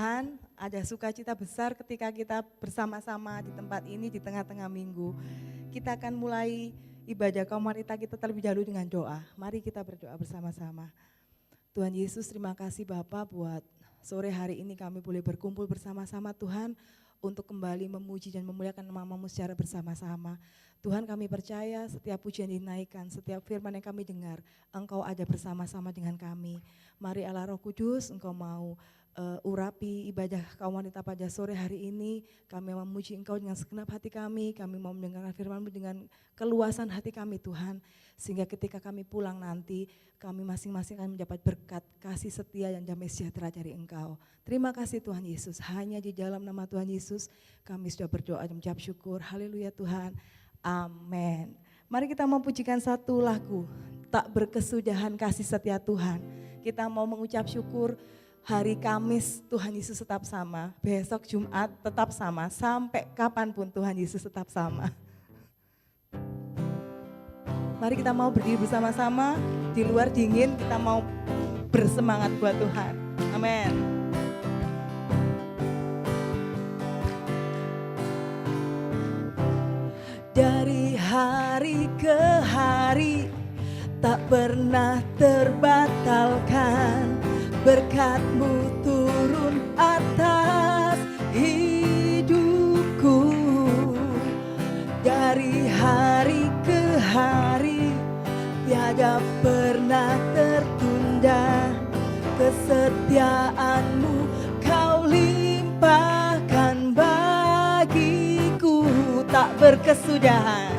Tuhan, ada sukacita besar ketika kita bersama-sama di tempat ini di tengah-tengah minggu. Kita akan mulai ibadah kaum wanita kita terlebih dahulu dengan doa. Mari kita berdoa bersama-sama. Tuhan Yesus, terima kasih Bapa buat sore hari ini kami boleh berkumpul bersama-sama Tuhan untuk kembali memuji dan memuliakan nama-Mu secara bersama-sama. Tuhan, kami percaya setiap pujian dinaikkan, setiap firman yang kami dengar, Engkau ada bersama-sama dengan kami. Mari Allah Roh Kudus, Engkau mau urapi ibadah kaum wanita pada sore hari ini. Kami memuji Engkau dengan segenap hati kami mau mendengarkan firman-Mu dengan keluasan hati kami Tuhan. Sehingga ketika kami pulang nanti, kami masing-masing akan mendapat berkat, kasih setia dan damai sejahtera dari Engkau. Terima kasih Tuhan Yesus, hanya di dalam nama Tuhan Yesus kami sudah berdoa dan mengucap syukur. Haleluya Tuhan, amin. Mari kita mempujikan satu lagu, tak berkesudahan kasih setia Tuhan. Kita mau mengucap syukur. Hari Kamis Tuhan Yesus tetap sama, besok Jumat tetap sama, sampai kapanpun Tuhan Yesus tetap sama. Mari kita mau berdiri bersama-sama, di luar dingin kita mau bersemangat buat Tuhan. Amin. Dari hari ke hari tak pernah terbatalkan, berkat-Mu turun atas hidupku. Dari hari ke hari tiada pernah tertunda, kesetiaan-Mu Kau limpahkan bagiku. Tak berkesudahan,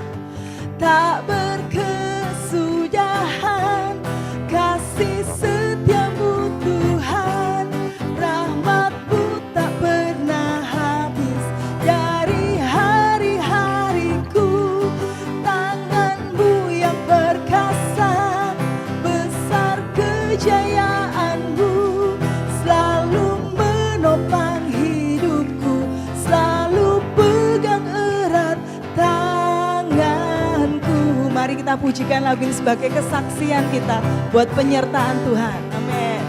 tak berkesudahan kasih setia-Mu Tuhan, rahmat-Mu tak pernah habis. Dari hari-hariku, tangan-Mu yang perkasa, besar kejayaan-Mu selalu menopang hidupku, selalu pegang erat tanganku. Mari kita pujikan lagu ini sebagai kesaksian kita buat penyertaan Tuhan. Amin.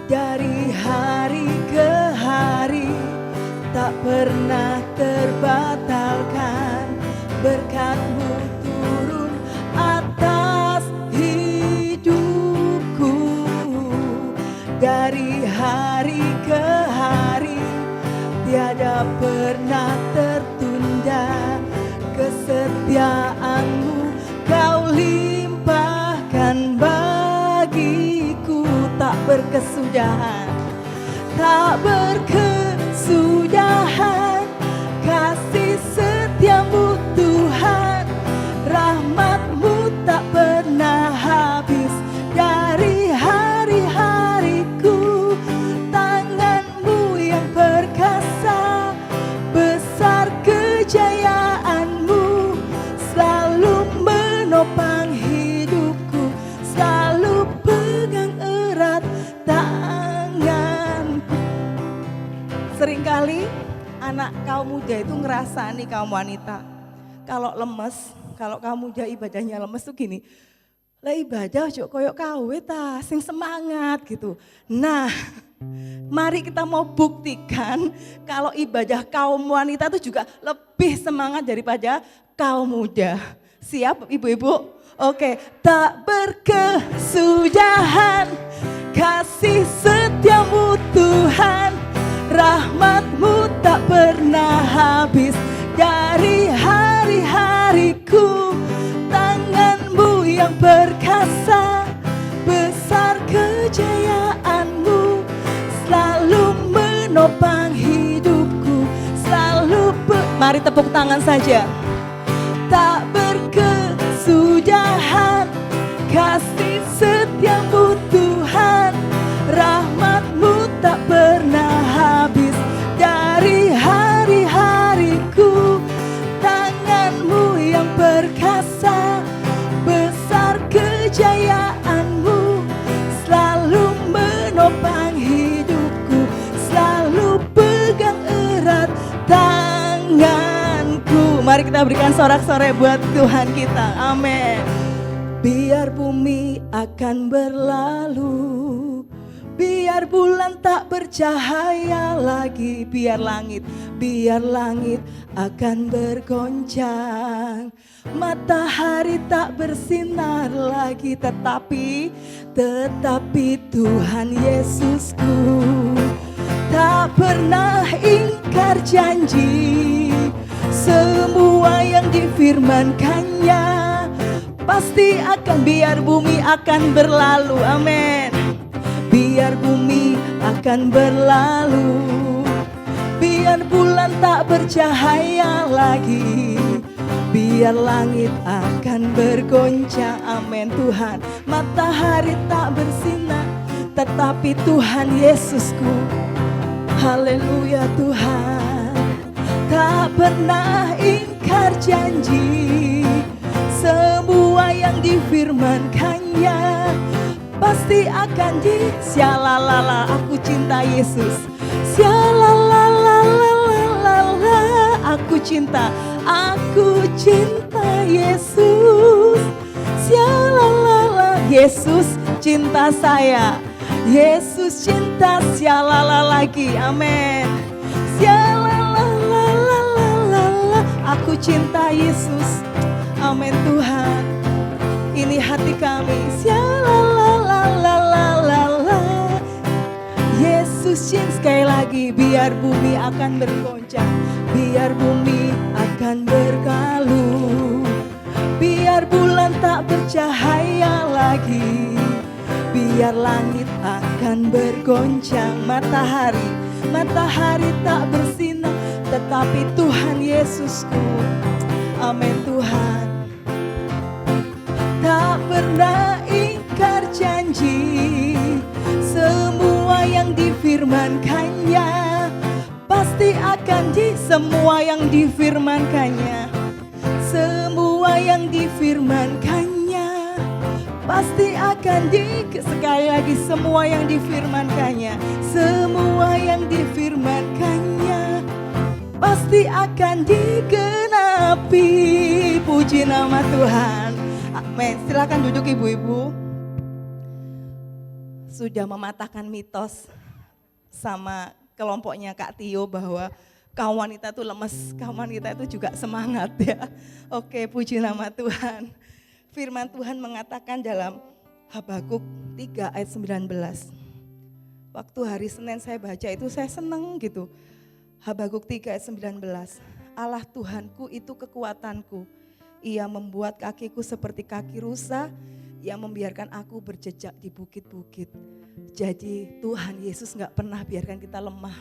Dari hari ke hari tak pernah terbatalkan, berkat-Mu turun atas hidupku. Dari hari ke hari tiada pernah tertunda, kesetiaan-Mu Kau limpahkan bagiku. Tak berkesudahan, tak berkesudahan kasih setia-Mu Tuhan, rahmat-Mu tak pernah habis. Dari hari-hariku, tangan-Mu yang perkasa, besar kejayaan-Mu selalu menopang hidupku, selalu pegang erat tanganku. Seringkali anak kaum muda itu ngerasani kaum wanita kalau lemes, kalau kaum muda ibadahnya lemes tuh gini, lah ibadah ojo koyok kawe ta, sing semangat gitu. Nah, mari kita mau buktikan kalau ibadah kaum wanita itu juga lebih semangat daripada kaum muda. Siap ibu-ibu? Oke, tak berkesudahan kasih setia-Mu Tuhan, rahmat-Mu tak pernah habis. Dari hari-hariku, tangan-Mu yang perkasa, besar kejayaan-Mu selalu menopang hidupku, selalu mari tepuk tangan saja. Tak berkesudahan kasih setia-Mu Tuhan, rahmat-Mu tak pernah habis. Dari hari-hariku, tangan-Mu yang perkasa, besar kejayaan-Mu selalu menopang hidupku, selalu pegang erat tanganku. Mari kita berikan sorak-sorai buat Tuhan kita. Amin. Biar bumi akan berlalu, Biar bulan tak bercahaya lagi, biar langit akan bergoncang. Matahari tak bersinar lagi, tetapi Tuhan Yesusku tak pernah ingkar janji. Semua yang difirmankannya pasti akan, biar bumi akan berlalu, amin. Biar bumi akan berlalu, biar bulan tak bercahaya lagi, biar langit akan bergoncang, amin Tuhan. Matahari tak bersinar, tetapi Tuhan Yesusku, haleluya Tuhan, tak pernah ingkar janji. Semua yang difirmankannya pasti akan sialalala, aku cinta Yesus. Sialalalalalala, aku cinta Yesus. Sialalala, Yesus cinta saya. Yesus cinta, sialala lagi, amin. Sialalalalalala, aku cinta Yesus. Amin Tuhan, ini hati kami. Sialalalalala, Yesus cinta, sekali lagi. Biar bumi akan bergoncang, biar bumi akan bergaluh, biar bulan tak bercahaya lagi, biar langit akan bergoncang. Matahari tak bersinar, tetapi Tuhan Yesusku, amin Tuhan, tak pernah ingkar janji. Semua yang difirmankannya pasti akan semua yang difirmankannya, semua yang difirmankannya pasti akan sekali lagi, semua yang difirmankannya, semua yang difirmankannya pasti akan digenapi. Puji nama Tuhan, amin. Silakan duduk ibu-ibu. Sudah mematahkan mitos sama kelompoknya Kak Tio bahwa kaum wanita itu lemes, kaum wanita itu juga semangat ya. Oke, puji nama Tuhan. Firman Tuhan mengatakan dalam Habakuk 3 ayat 19. Waktu hari Senin saya baca itu saya seneng gitu. Habakuk 3 ayat 19. Allah Tuhanku itu kekuatanku. Ia membuat kakiku seperti kaki rusa. Ia membiarkan aku berjejak di bukit-bukit. Jadi Tuhan Yesus gak pernah biarkan kita lemah.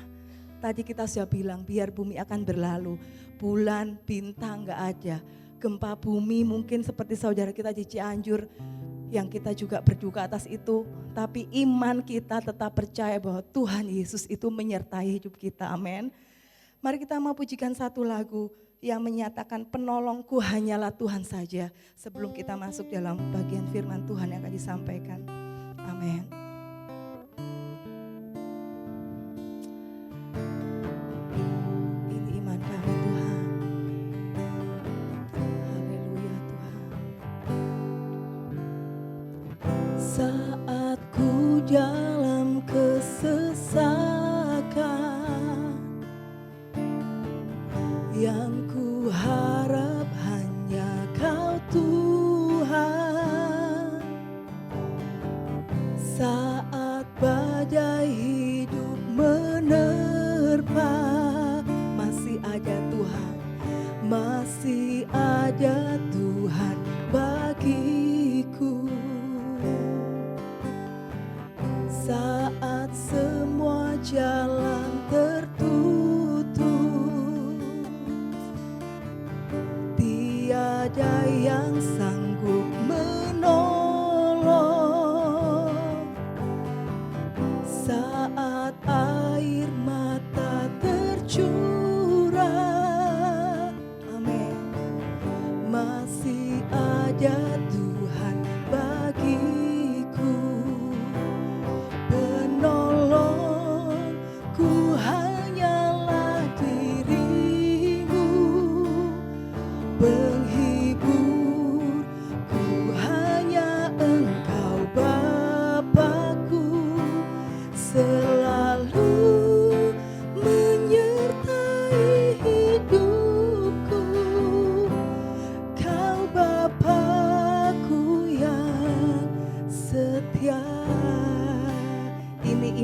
Tadi kita sudah bilang biar bumi akan berlalu. Bulan, bintang gak ada. Gempa bumi mungkin seperti saudara kita di Cianjur. Yang kita juga berduka atas itu. Tapi iman kita tetap percaya bahwa Tuhan Yesus itu menyertai hidup kita. Amin. Mari kita mau pujikan satu lagu yang menyatakan penolongku hanyalah Tuhan saja. Sebelum kita masuk dalam bagian firman Tuhan yang akan disampaikan. Amin. Ini iman kami Tuhan. Haleluya Tuhan. Saat ku dalam kesesakan, yang ku harap hanya Kau Tuhan. Saat badai hidup menerpa, masih ada Tuhan, masih ada Tuhan bagiku. Saat semua jalan tertutup, tiada yang sanggup menolong. Saat air mata tercurah, amin,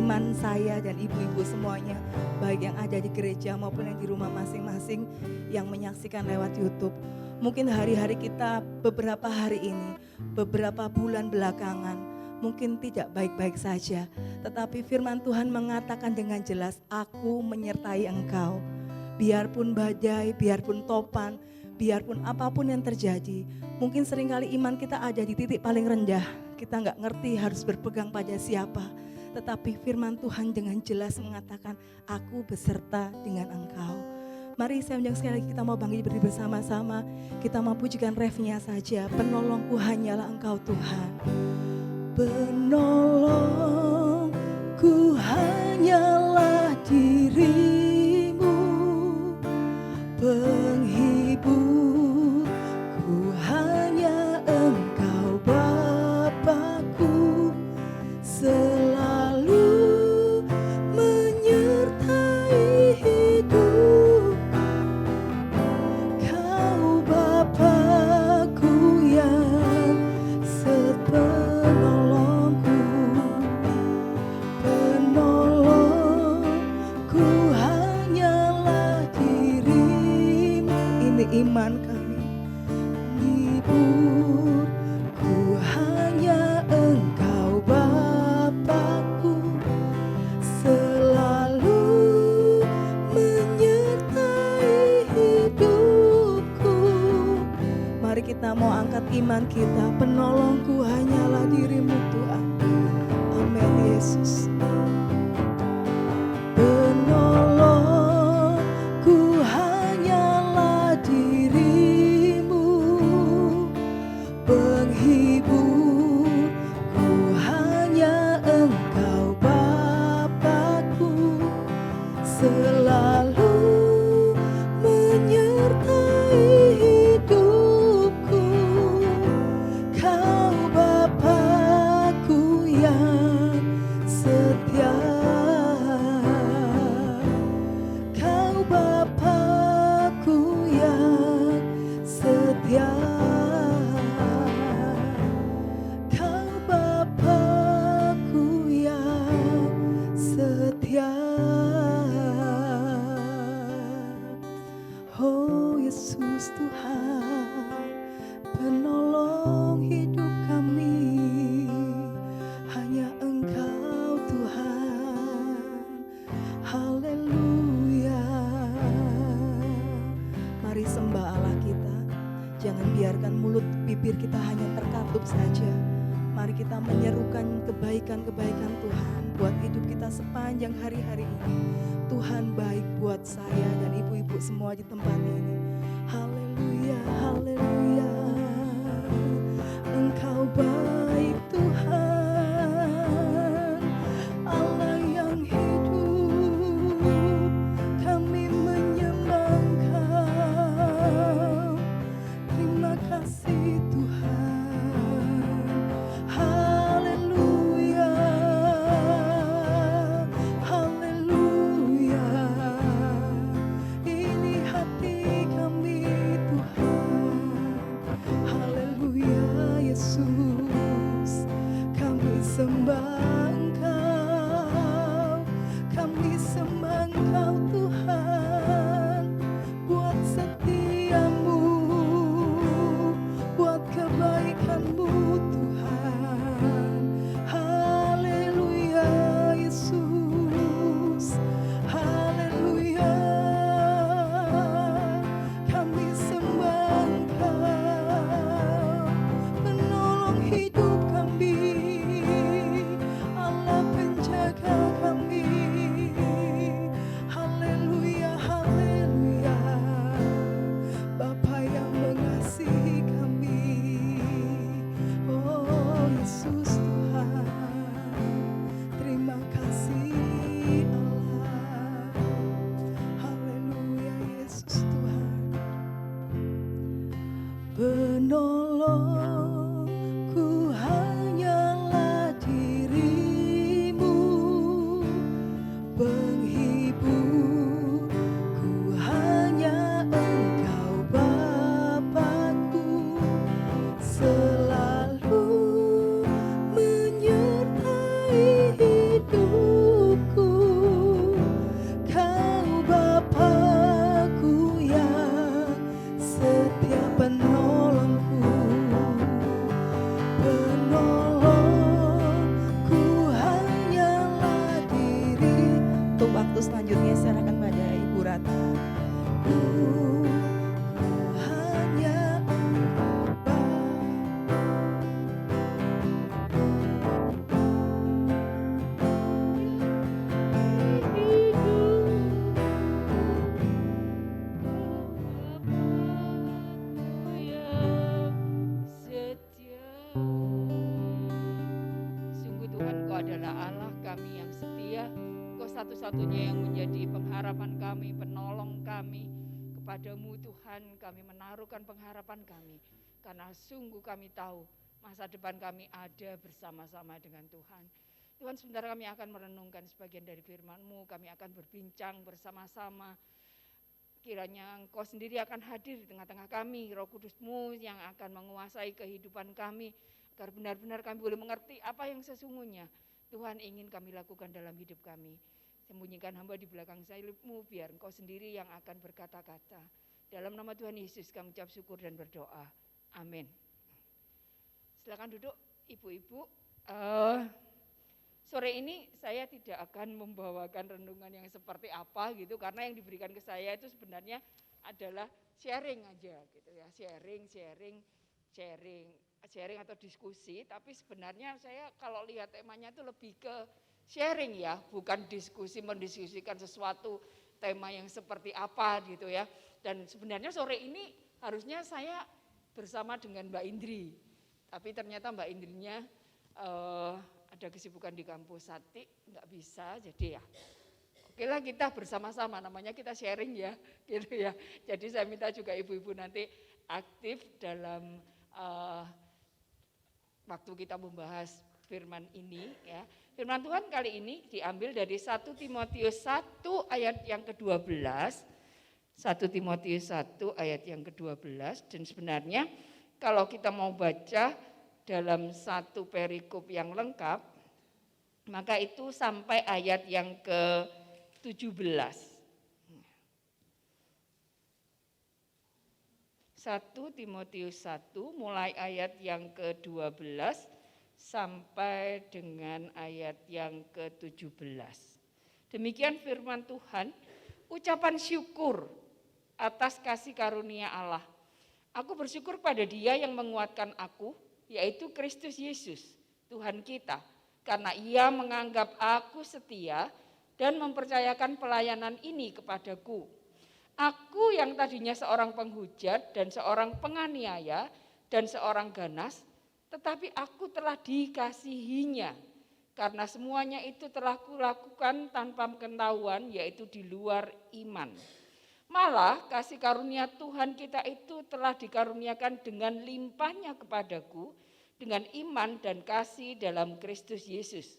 iman saya dan ibu-ibu semuanya, baik yang ada di gereja maupun yang di rumah masing-masing yang menyaksikan lewat YouTube. Mungkin hari-hari kita beberapa hari ini, beberapa bulan belakangan, mungkin tidak baik-baik saja. Tetapi firman Tuhan mengatakan dengan jelas, aku menyertai engkau. Biarpun badai, biarpun topan, biarpun apapun yang terjadi. Mungkin seringkali iman kita ada di titik paling rendah. Kita nggak ngerti harus berpegang pada siapa. Tetapi firman Tuhan dengan jelas mengatakan, aku beserta dengan engkau. Mari saya undang sekali lagi, kita mau bangkit berdiri bersama-sama. Kita mau pujikan refnya saja. Penolongku hanyalah engkau Tuhan. Penolongku hanyalah dirimu, penghiburku hanya engkau Bapakku, selalu menyertai hidup. Kau Bapakku yang penolongku, penolongku hanyalah dirimu. Ini iman kami. Hiburku hanya engkau Bapakku, selalu menyertai hidupku. Mari kita mau angkat iman kita. Penolongku hanyalah dirimu Tuhan. Amin Yesus. Penolongku hanyalah dirimu, penghiburku hanya engkau Bapakku, selalu menyertai hidupku. Kau Bapakku yang setia, kau Bapakku yang setia, kau Bapakku yang setia. Oh Yesus Tuhan, penolong hidup kami, hanya engkau Tuhan. Haleluya. Mari sembah Allah kita. Jangan biarkan mulut bibir kita hanya terkatup saja. Mari kita menyerukan kebaikan-kebaikan Tuhan buat hidup kita sepanjang hari-hari ini. Tuhan baik buat saya dan ibu-ibu semua di tempat ini. Haleluya, haleluya. Engkau baik Tuhan, Allah yang hidup. Kami menyembah Engkau. Terima kasih Tuhan. Haleluya, haleluya. Ini hati kami Tuhan. Haleluya Yesus. Kami sembah Engkau, kami sembah Engkau Tuhan. Buat setiamu, buat kebaikanmu Tuhan. Haleluya Yesus. Haleluya. Kami sembah Engkau, penolong hidup kami, Allah adalah Allah kami yang setia. Engkau satu-satunya yang menjadi pengharapan kami, penolong kami. Kepadamu Tuhan kami menaruhkan pengharapan kami. Karena sungguh kami tahu masa depan kami ada bersama-sama dengan Tuhan. Tuhan, sebentar kami akan merenungkan sebagian dari firman-Mu. Kami akan berbincang bersama-sama. Kiranya Engkau sendiri akan hadir di tengah-tengah kami, Roh Kudus-Mu yang akan menguasai kehidupan kami, agar benar-benar kami boleh mengerti apa yang sesungguhnya Tuhan ingin kami lakukan dalam hidup kami. Sembunyikan hamba di belakang salib-Mu, biar Engkau sendiri yang akan berkata-kata. Dalam nama Tuhan Yesus kami ucap syukur dan berdoa. Amin. Silakan duduk ibu-ibu. Sore ini saya tidak akan membawakan renungan yang seperti apa gitu, karena yang diberikan ke saya itu sebenarnya adalah sharing aja gitu ya, sharing atau diskusi. Tapi sebenarnya saya kalau lihat temanya itu lebih ke sharing ya, bukan mendiskusikan sesuatu tema yang seperti apa gitu ya. Dan sebenarnya sore ini harusnya saya bersama dengan Mbak Indri, tapi ternyata Mbak Indrinya ada kesibukan di kampus Sati, nggak bisa, jadi ya oke lah kita bersama-sama, namanya kita sharing ya, gitu ya. Jadi saya minta juga ibu-ibu nanti aktif dalam waktu kita membahas firman ini ya. Firman Tuhan kali ini diambil dari 1 Timotius 1 ayat yang ke-12, 1 Timotius 1 ayat yang ke-12, dan sebenarnya kalau kita mau baca dalam satu perikop yang lengkap, maka itu sampai ayat yang ke-17. 1 Timotius 1 mulai ayat yang ke-12 sampai dengan ayat yang ke-17. Demikian firman Tuhan, ucapan syukur atas kasih karunia Allah. Aku bersyukur pada Dia yang menguatkan aku, yaitu Kristus Yesus, Tuhan kita, karena Ia menganggap aku setia dan mempercayakan pelayanan ini kepadaku. Aku yang tadinya seorang penghujat dan seorang penganiaya dan seorang ganas, tetapi aku telah dikasihinya, karena semuanya itu telah kulakukan tanpa pengetahuan, yaitu di luar iman. Malah kasih karunia Tuhan kita itu telah dikaruniakan dengan limpahnya kepadaku dengan iman dan kasih dalam Kristus Yesus.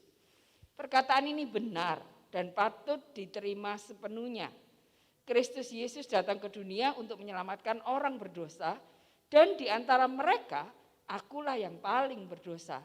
Perkataan ini benar dan patut diterima sepenuhnya. Kristus Yesus datang ke dunia untuk menyelamatkan orang berdosa, dan di antara mereka akulah yang paling berdosa.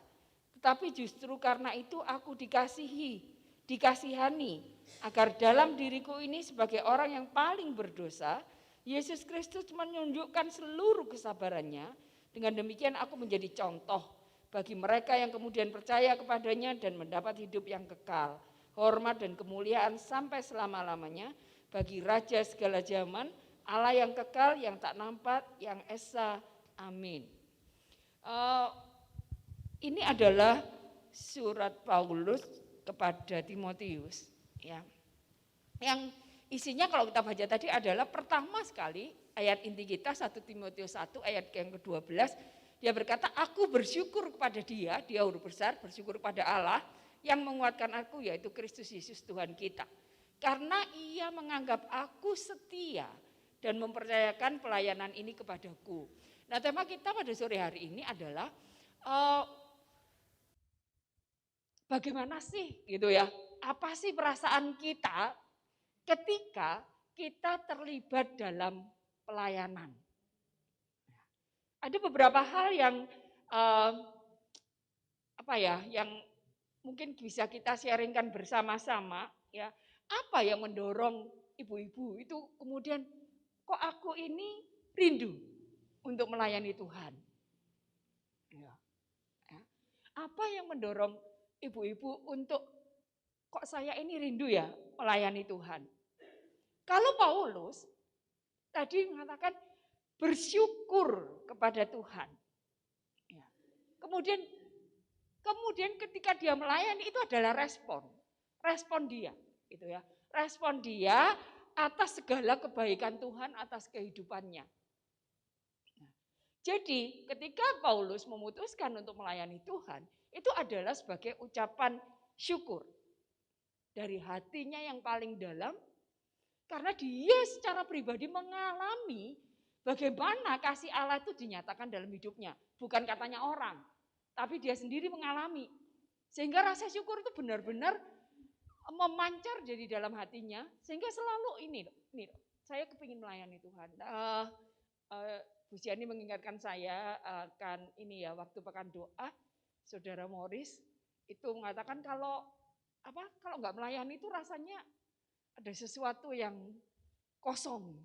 Tetapi justru karena itu aku dikasihani, agar dalam diriku ini sebagai orang yang paling berdosa, Yesus Kristus menunjukkan seluruh kesabarannya. Dengan demikian aku menjadi contoh bagi mereka yang kemudian percaya kepadanya dan mendapat hidup yang kekal, hormat dan kemuliaan sampai selama-lamanya bagi Raja segala zaman, Allah yang kekal, yang tak nampak, yang esa. Amin. Ini adalah surat Paulus kepada Timotius. Ya, yang isinya kalau kita baca tadi adalah pertama sekali ayat inti kita 1 Timotius 1 ayat yang ke-12, dia berkata aku bersyukur kepada Dia huruf besar, bersyukur kepada Allah yang menguatkan aku, yaitu Kristus Yesus Tuhan kita, karena Ia menganggap aku setia dan mempercayakan pelayanan ini kepadaku. Nah, tema kita pada sore hari ini adalah bagaimana sih gitu ya, apa sih perasaan kita ketika kita terlibat dalam pelayanan. Ada beberapa hal yang yang mungkin bisa kita sharingkan bersama-sama ya. Apa yang mendorong ibu-ibu itu kemudian kok aku ini rindu untuk melayani Tuhan. Ya. Apa yang mendorong ibu-ibu untuk kok saya ini rindu ya melayani Tuhan. Kalau Paulus tadi mengatakan bersyukur kepada Tuhan. Ya. Kemudian ketika dia melayani itu adalah respon dia, gitu ya. Respon dia atas segala kebaikan Tuhan atas kehidupannya. Nah, jadi ketika Paulus memutuskan untuk melayani Tuhan, itu adalah sebagai ucapan syukur dari hatinya yang paling dalam, karena dia secara pribadi mengalami bagaimana kasih Allah itu dinyatakan dalam hidupnya. Bukan katanya orang, tapi dia sendiri mengalami. Sehingga rasa syukur itu benar-benar memancar dari dalam hatinya. Sehingga selalu ini saya kepingin melayani Tuhan. Bu Siani mengingatkan saya akan ini ya, waktu pekan doa, Saudara Morris itu mengatakan kalau nggak melayani itu rasanya ada sesuatu yang kosong.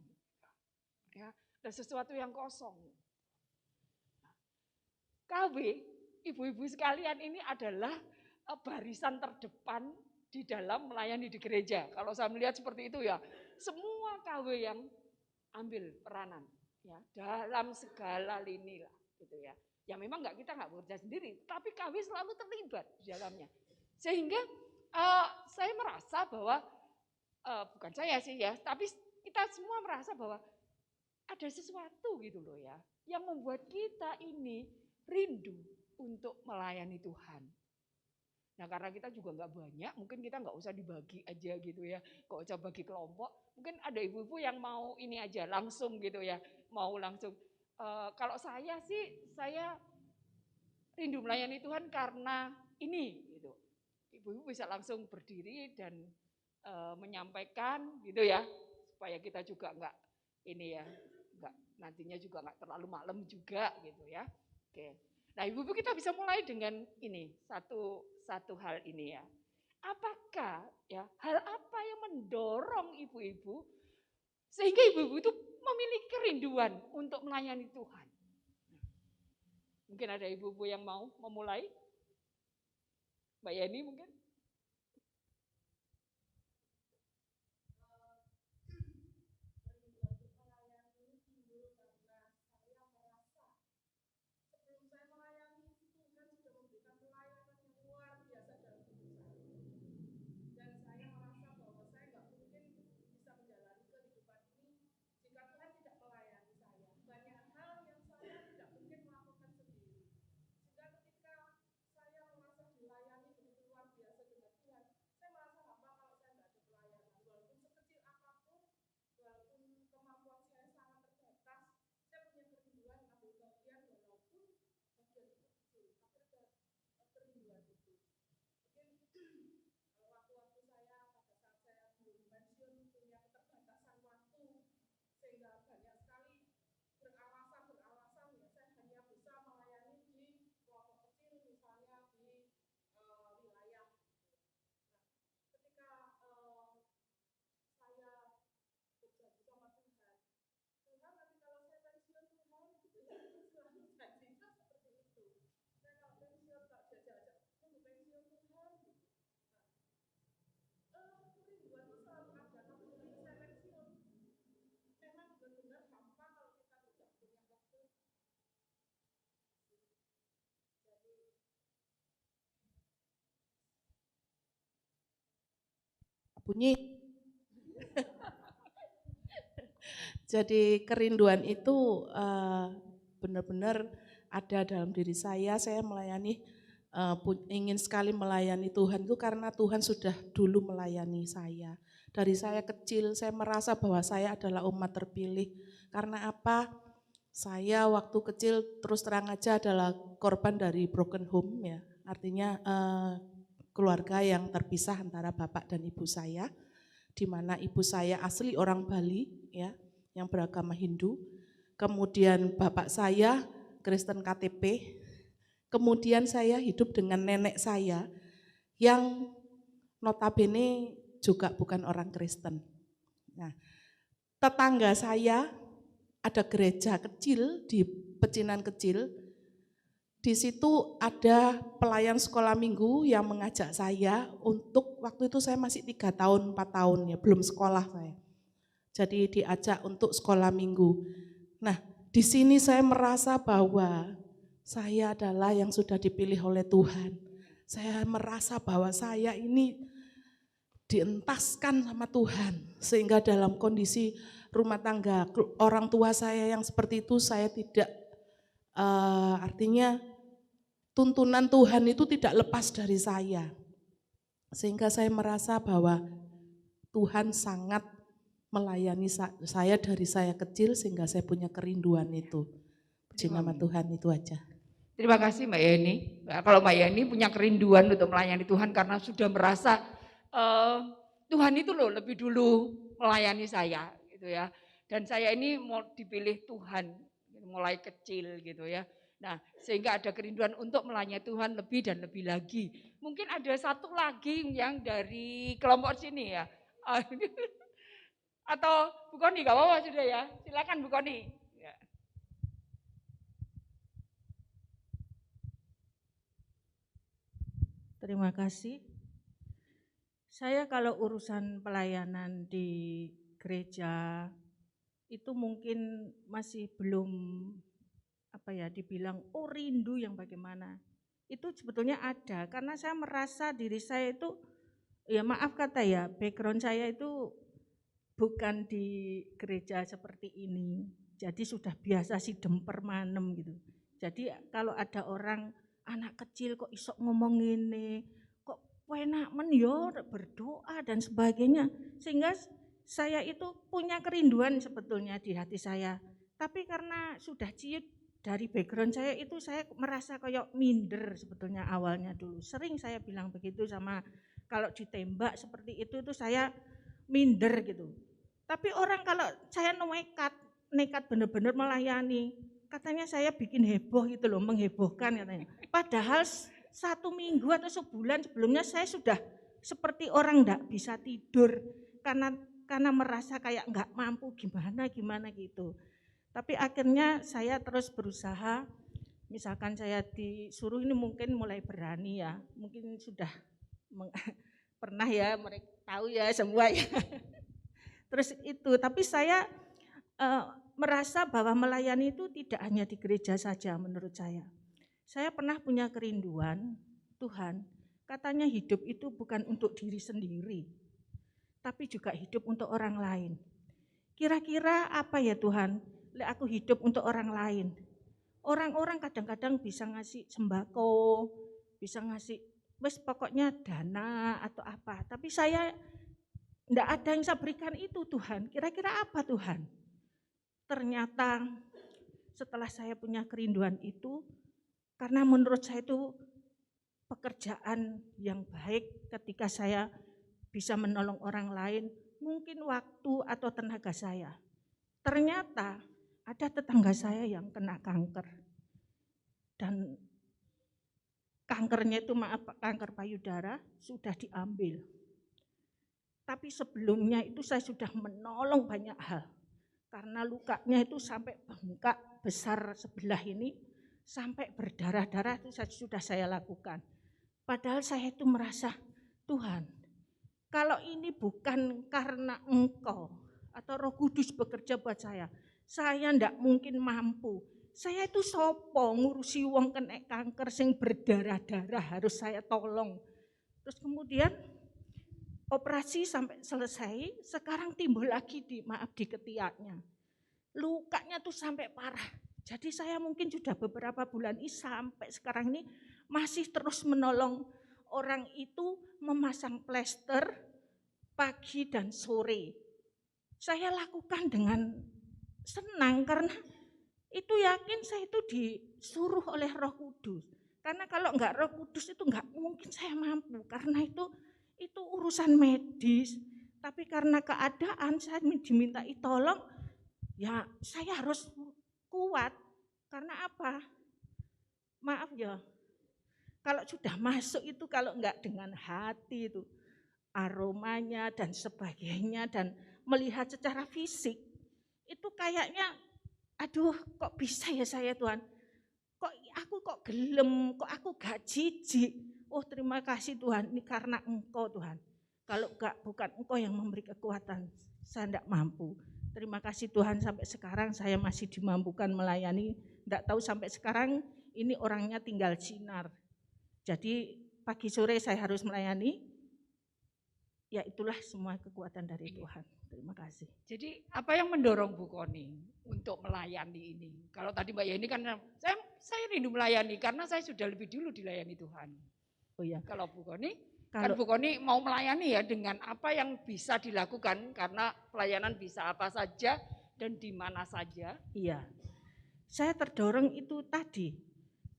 Ya, ada sesuatu yang kosong. KW, ibu-ibu sekalian, ini adalah barisan terdepan di dalam melayani di gereja. Kalau saya melihat seperti itu ya, semua KW yang ambil peranan ya dalam segala lini lah gitu ya. Ya memang kita nggak bekerja sendiri, tapi KW selalu terlibat di dalamnya. Sehingga saya merasa bahwa bukan saya sih ya, tapi kita semua merasa bahwa ada sesuatu gitu loh ya, yang membuat kita ini rindu untuk melayani Tuhan. Nah karena kita juga nggak banyak, mungkin kita nggak usah dibagi aja gitu ya, nggak usah bagi kelompok. Mungkin ada ibu-ibu yang mau ini aja langsung gitu ya, mau langsung. Kalau saya sih, saya rindu melayani Tuhan karena ini gitu. Ibu-ibu bisa langsung berdiri dan menyampaikan gitu ya, supaya kita juga nggak ini ya, nggak nantinya juga nggak terlalu malam juga gitu ya. Oke. Nah ibu-ibu kita bisa mulai dengan ini satu hal ini ya. Apakah ya hal apa yang mendorong ibu-ibu sehingga ibu-ibu itu memiliki kerinduan untuk melayani Tuhan? Mungkin ada ibu-ibu yang mau memulai? Mbak Yani mungkin? Bunyi. Jadi kerinduan itu benar-benar ada dalam diri saya melayani, ingin sekali melayani Tuhan itu karena Tuhan sudah dulu melayani saya. Dari saya kecil saya merasa bahwa saya adalah umat terpilih. Karena apa? Saya waktu kecil terus terang aja adalah korban dari broken home ya. Artinya keluarga yang terpisah antara bapak dan ibu saya, di mana ibu saya asli orang Bali ya, yang beragama Hindu. Kemudian bapak saya Kristen KTP. Kemudian saya hidup dengan nenek saya yang notabene juga bukan orang Kristen. Nah, tetangga saya ada gereja kecil di pecinan kecil. Di situ ada pelayan sekolah minggu yang mengajak saya untuk, waktu itu saya masih 3 tahun, 4 tahun ya, belum sekolah saya. Jadi diajak untuk sekolah minggu. Nah, di sini saya merasa bahwa saya adalah yang sudah dipilih oleh Tuhan. Saya merasa bahwa saya ini dientaskan sama Tuhan. Sehingga dalam kondisi rumah tangga orang tua saya yang seperti itu, saya tidak, artinya tuntunan Tuhan itu tidak lepas dari saya. Sehingga saya merasa bahwa Tuhan sangat melayani saya dari saya kecil sehingga saya punya kerinduan itu. Puji nama Tuhan, itu aja. Terima kasih Mbak Yani. Nah, kalau Mbak Yani punya kerinduan untuk melayani Tuhan karena sudah merasa Tuhan itu loh lebih dulu melayani saya gitu ya. Dan saya ini mau dipilih Tuhan mulai kecil gitu ya. Nah, sehingga ada kerinduan untuk melayani Tuhan lebih dan lebih lagi. Mungkin ada satu lagi yang dari kelompok sini ya. Atau Bu Koni, gak apa-apa sudah ya. Silakan Bu Koni. Ya. Terima kasih. Saya kalau urusan pelayanan di gereja itu mungkin masih belum dibilang rindu yang bagaimana. Itu sebetulnya ada karena saya merasa diri saya itu maaf kata ya, background saya itu bukan di gereja seperti ini. Jadi sudah biasa sidem permanem gitu. Jadi kalau ada orang anak kecil kok isok ngomong ini, kok enak men yo berdoa dan sebagainya. Sehingga saya itu punya kerinduan sebetulnya di hati saya. Tapi karena sudah ciut dari background saya itu, saya merasa kayak minder sebetulnya awalnya dulu. Sering saya bilang begitu sama kalau ditembak seperti itu saya minder gitu. Tapi orang kalau saya nekat benar-benar melayani, katanya saya bikin heboh gitu loh, menghebohkan katanya. Padahal 1 minggu atau sebulan sebelumnya saya sudah seperti orang enggak bisa tidur karena merasa kayak enggak mampu gimana gitu. Tapi akhirnya saya terus berusaha, misalkan saya disuruh ini mungkin mulai berani ya, mungkin sudah pernah ya, mereka tahu ya semua ya. Terus itu, tapi saya merasa bahwa melayani itu tidak hanya di gereja saja menurut saya. Saya pernah punya kerinduan, Tuhan, katanya hidup itu bukan untuk diri sendiri, tapi juga hidup untuk orang lain. Kira-kira apa ya Tuhan, aku hidup untuk orang lain. Orang-orang kadang-kadang bisa ngasih sembako, bisa ngasih, pokoknya dana atau apa. Tapi saya enggak ada yang saya berikan itu Tuhan. Kira-kira apa Tuhan? Ternyata setelah saya punya kerinduan itu, karena menurut saya itu pekerjaan yang baik ketika saya bisa menolong orang lain, mungkin waktu atau tenaga saya. Ternyata ada tetangga saya yang kena kanker. Dan kankernya itu kanker payudara sudah diambil. Tapi sebelumnya itu saya sudah menolong banyak hal. Karena lukanya itu sampai bengkak besar sebelah ini, sampai berdarah-darah itu sudah saya lakukan. Padahal saya itu merasa, Tuhan, kalau ini bukan karena Engkau atau Roh Kudus bekerja buat saya enggak mungkin mampu. Saya itu sopo ngurusi wong kena kanker sing berdarah-darah harus saya tolong. Terus kemudian operasi sampai selesai, sekarang timbul lagi di ketiaknya. Lukanya tuh sampai parah. Jadi saya mungkin sudah beberapa bulan ini sampai sekarang ini masih terus menolong orang itu memasang plester pagi dan sore. Saya lakukan dengan senang karena itu yakin saya itu disuruh oleh Roh Kudus. Karena kalau enggak Roh Kudus itu enggak mungkin saya mampu, karena itu urusan medis. Tapi karena keadaan saya dimintai tolong, ya saya harus kuat. Karena apa? Maaf ya, kalau sudah masuk itu kalau enggak dengan hati itu, aromanya dan sebagainya dan melihat secara fisik, itu kayaknya aduh kok bisa ya saya Tuhan, kok gelem, kok aku gak jijik. Oh terima kasih Tuhan, ini karena Engkau Tuhan. Kalau bukan Engkau yang memberi kekuatan, saya tidak mampu. Terima kasih Tuhan sampai sekarang saya masih dimampukan melayani. Tidak tahu sampai sekarang ini orangnya tinggal sinar. Jadi pagi sore saya harus melayani. Ya itulah semua kekuatan dari Tuhan. Terima kasih. Jadi apa yang mendorong Bu Koni untuk melayani ini? Kalau tadi Mbak Yani kan saya rindu melayani karena saya sudah lebih dulu dilayani Tuhan. Oh ya. Kalau Bu Koni? Kan Kalau Bu Koni mau melayani ya dengan apa yang bisa dilakukan karena pelayanan bisa apa saja dan di mana saja. iya, saya terdorong itu tadi.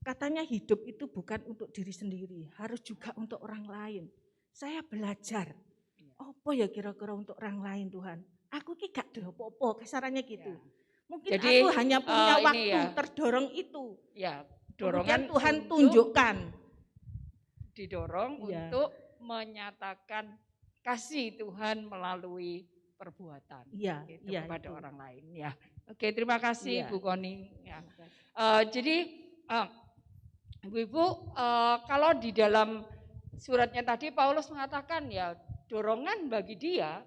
Katanya hidup itu bukan untuk diri sendiri, harus juga untuk orang lain. Saya belajar, apa ya kira-kira untuk orang lain Tuhan. Aku ki gak ada apa-apa, kasarannya gitu. Mungkin Jadi, aku hanya punya ini waktu ya. terdorong itu. Ya, Kemudian dorongan Tuhan untuk tunjukkan. didorong Iya. untuk menyatakan kasih Tuhan melalui perbuatan Iya, gitu, iya kepada itu. orang lain ya. Oke, terima kasih Iya. Bu Koni ya. Jadi Ibu-ibu, kalau di dalam suratnya tadi Paulus mengatakan ya dorongan bagi dia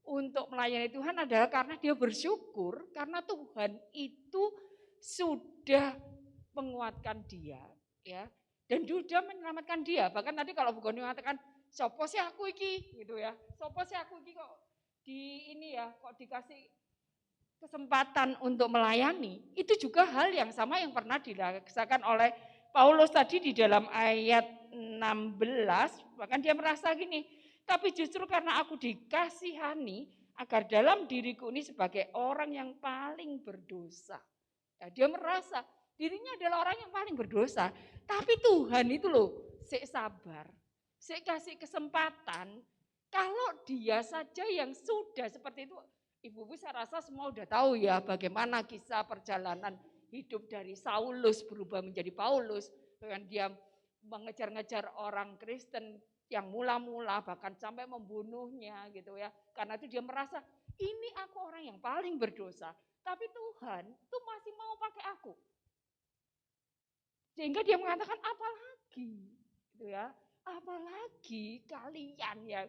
untuk melayani Tuhan adalah karena dia bersyukur karena Tuhan itu sudah menguatkan dia ya dan sudah menyelamatkan dia. Bahkan tadi kalau Bu Goni mengatakan sopo sih aku iki gitu ya. Sopo sih aku iki kok di ini ya kok dikasih kesempatan untuk melayani, itu juga hal yang sama yang pernah dirasakan oleh Paulus tadi di dalam ayat 16, bahkan dia merasa gini, tapi justru karena aku dikasihani agar dalam diriku ini sebagai orang yang paling berdosa. Nah, dia merasa dirinya adalah orang yang paling berdosa, tapi Tuhan itu loh, sik sabar, sik kasih kesempatan, kalau dia saja yang sudah seperti itu. Ibu-ibu saya rasa semua udah tahu ya bagaimana kisah perjalanan hidup dari Saulus berubah menjadi Paulus. Dengan dia mengejar-ngejar orang Kristen yang mula-mula bahkan sampai membunuhnya gitu ya. Karena itu dia merasa ini aku orang yang paling berdosa. Tapi Tuhan tuh masih mau pakai aku. Sehingga dia mengatakan apalagi gitu ya. Apalagi kalian ya.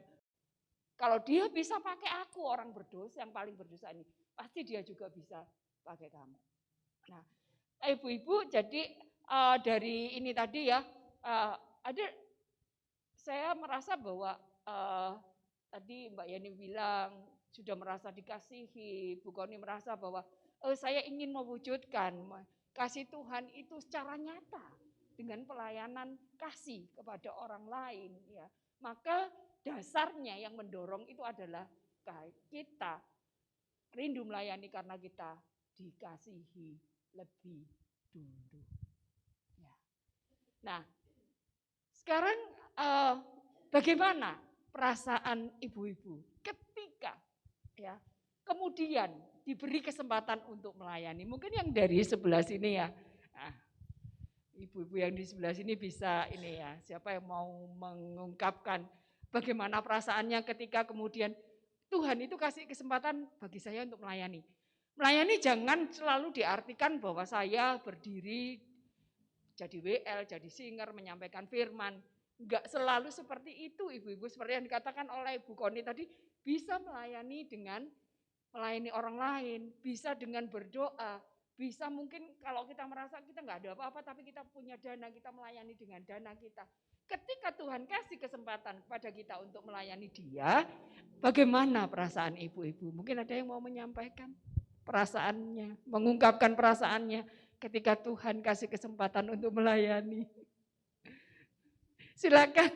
Kalau dia bisa pakai aku orang berdosa yang paling berdosa ini, pasti dia juga bisa pakai kamu. Nah, ibu-ibu jadi dari ini tadi ya, ada saya merasa bahwa tadi Mbak Yani bilang sudah merasa dikasihi, Bu Koni merasa bahwa saya ingin mewujudkan kasih Tuhan itu secara nyata dengan pelayanan kasih kepada orang lain ya. Maka dasarnya yang mendorong itu adalah kita rindu melayani karena kita dikasihi lebih dulu. Ya. Nah, sekarang bagaimana perasaan ibu-ibu ketika ya kemudian diberi kesempatan untuk melayani? Mungkin yang dari sebelah sini ya. Nah, ibu-ibu yang di sebelah sini bisa ini ya, siapa yang mau mengungkapkan bagaimana perasaannya ketika kemudian Tuhan itu kasih kesempatan bagi saya untuk melayani. Melayani jangan selalu diartikan bahwa saya berdiri jadi WL, jadi singer, menyampaikan firman. Enggak selalu seperti itu ibu-ibu, seperti yang dikatakan oleh Bu Koni tadi, bisa melayani dengan melayani orang lain, bisa dengan berdoa, bisa mungkin kalau kita merasa kita nggak ada apa-apa tapi kita punya dana, kita melayani dengan dana kita. Ketika Tuhan kasih kesempatan kepada kita untuk melayani dia, bagaimana perasaan ibu-ibu? Mungkin ada yang mau menyampaikan perasaannya, mengungkapkan perasaannya ketika Tuhan kasih kesempatan untuk melayani. Silakan.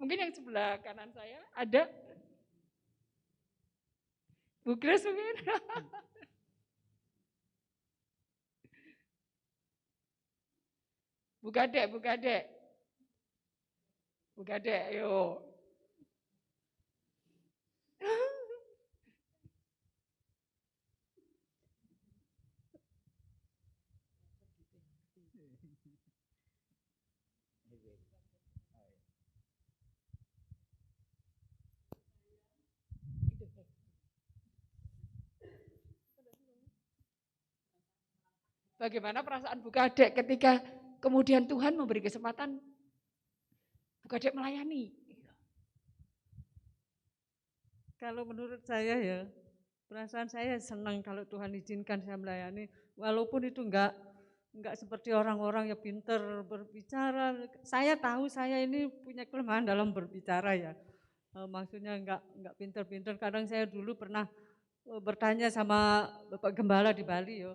Mungkin yang sebelah kanan saya ada Bu Grace mungkin. Bu Gadek, Bu Gadek. Bu Gadek, ayo. Bagaimana perasaan Bu Gadek ketika kemudian Tuhan memberi kesempatan Bu Gadek melayani? Kalau menurut saya ya, perasaan saya senang kalau Tuhan izinkan saya melayani, walaupun itu enggak seperti orang-orang yang pinter berbicara. Saya tahu saya ini punya kelemahan dalam berbicara ya. Maksudnya enggak pinter-pinter. Kadang saya dulu pernah bertanya sama Bapak Gembala di Bali ya,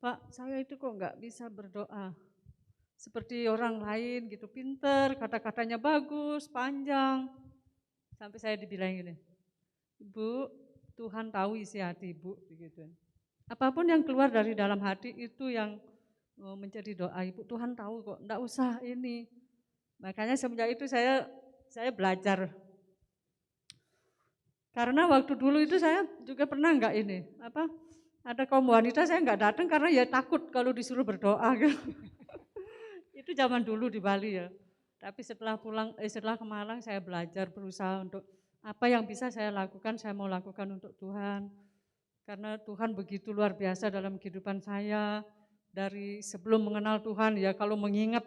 Pak, saya itu kok enggak bisa berdoa. seperti orang lain gitu, pinter, kata-katanya bagus, panjang. Sampai saya dibilang gini, Ibu, Tuhan tahu isi hati Ibu, begitu. Apapun yang keluar dari dalam hati itu yang menjadi doa Ibu, Tuhan tahu kok, enggak usah ini. Makanya semenjak itu saya belajar. Karena waktu dulu itu saya juga pernah enggak ini, ada kaum wanita saya enggak datang karena ya takut kalau disuruh berdoa. Itu zaman dulu di Bali ya. Tapi setelah setelah ke Malang saya belajar berusaha untuk apa yang bisa saya lakukan, saya mau lakukan untuk Tuhan. Karena Tuhan begitu luar biasa dalam kehidupan saya. Dari sebelum mengenal Tuhan ya, kalau mengingat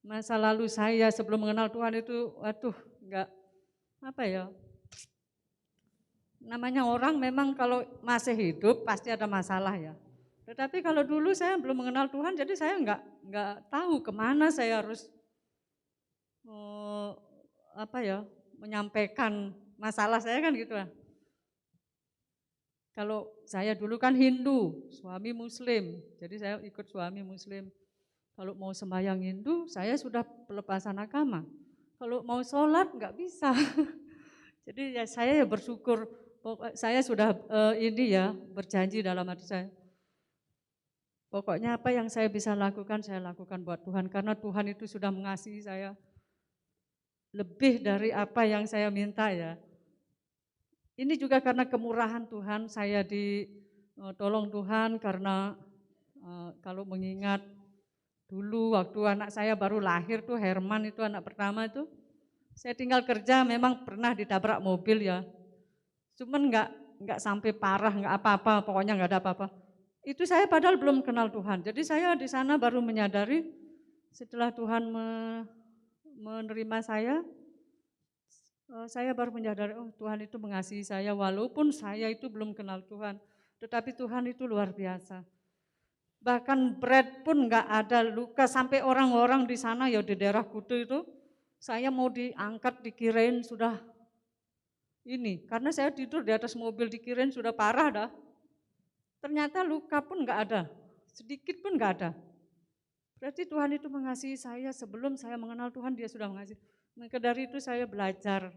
masa lalu saya sebelum mengenal Tuhan itu, waduh, enggak, namanya orang memang kalau masih hidup pasti ada masalah ya. Tetapi kalau dulu saya belum mengenal Tuhan, jadi saya enggak tahu kemana saya harus menyampaikan masalah saya kan gitu lah. Kalau saya dulu kan Hindu, suami Muslim, jadi saya ikut suami Muslim. Kalau mau sembahyang Hindu, saya sudah pelepasan agama. Kalau mau sholat nggak bisa. Jadi ya saya ya bersyukur, saya sudah berjanji dalam hati saya. Pokoknya apa yang saya bisa lakukan, saya lakukan buat Tuhan. Karena Tuhan itu sudah mengasihi saya lebih dari apa yang saya minta ya. Ini juga karena kemurahan Tuhan, saya ditolong Tuhan karena kalau mengingat dulu waktu anak saya baru lahir tuh Herman itu anak pertama itu, saya tinggal kerja memang pernah ditabrak mobil ya, cuman nggak sampai parah, nggak apa-apa, pokoknya nggak ada apa-apa. Itu saya padahal belum kenal Tuhan, jadi saya di sana baru menyadari setelah Tuhan menerima saya baru menyadari, oh Tuhan itu mengasihi saya walaupun saya itu belum kenal Tuhan. Tetapi Tuhan itu luar biasa. Bahkan Brad pun enggak ada luka, sampai orang-orang di sana ya di daerah Kutu itu, saya mau diangkat dikirain sudah ini. Karena saya tidur di atas mobil dikirain sudah parah dah. Ternyata luka pun enggak ada, sedikit pun enggak ada. Berarti Tuhan itu mengasihi saya sebelum saya mengenal Tuhan, Dia sudah mengasihi. Maka dari itu saya belajar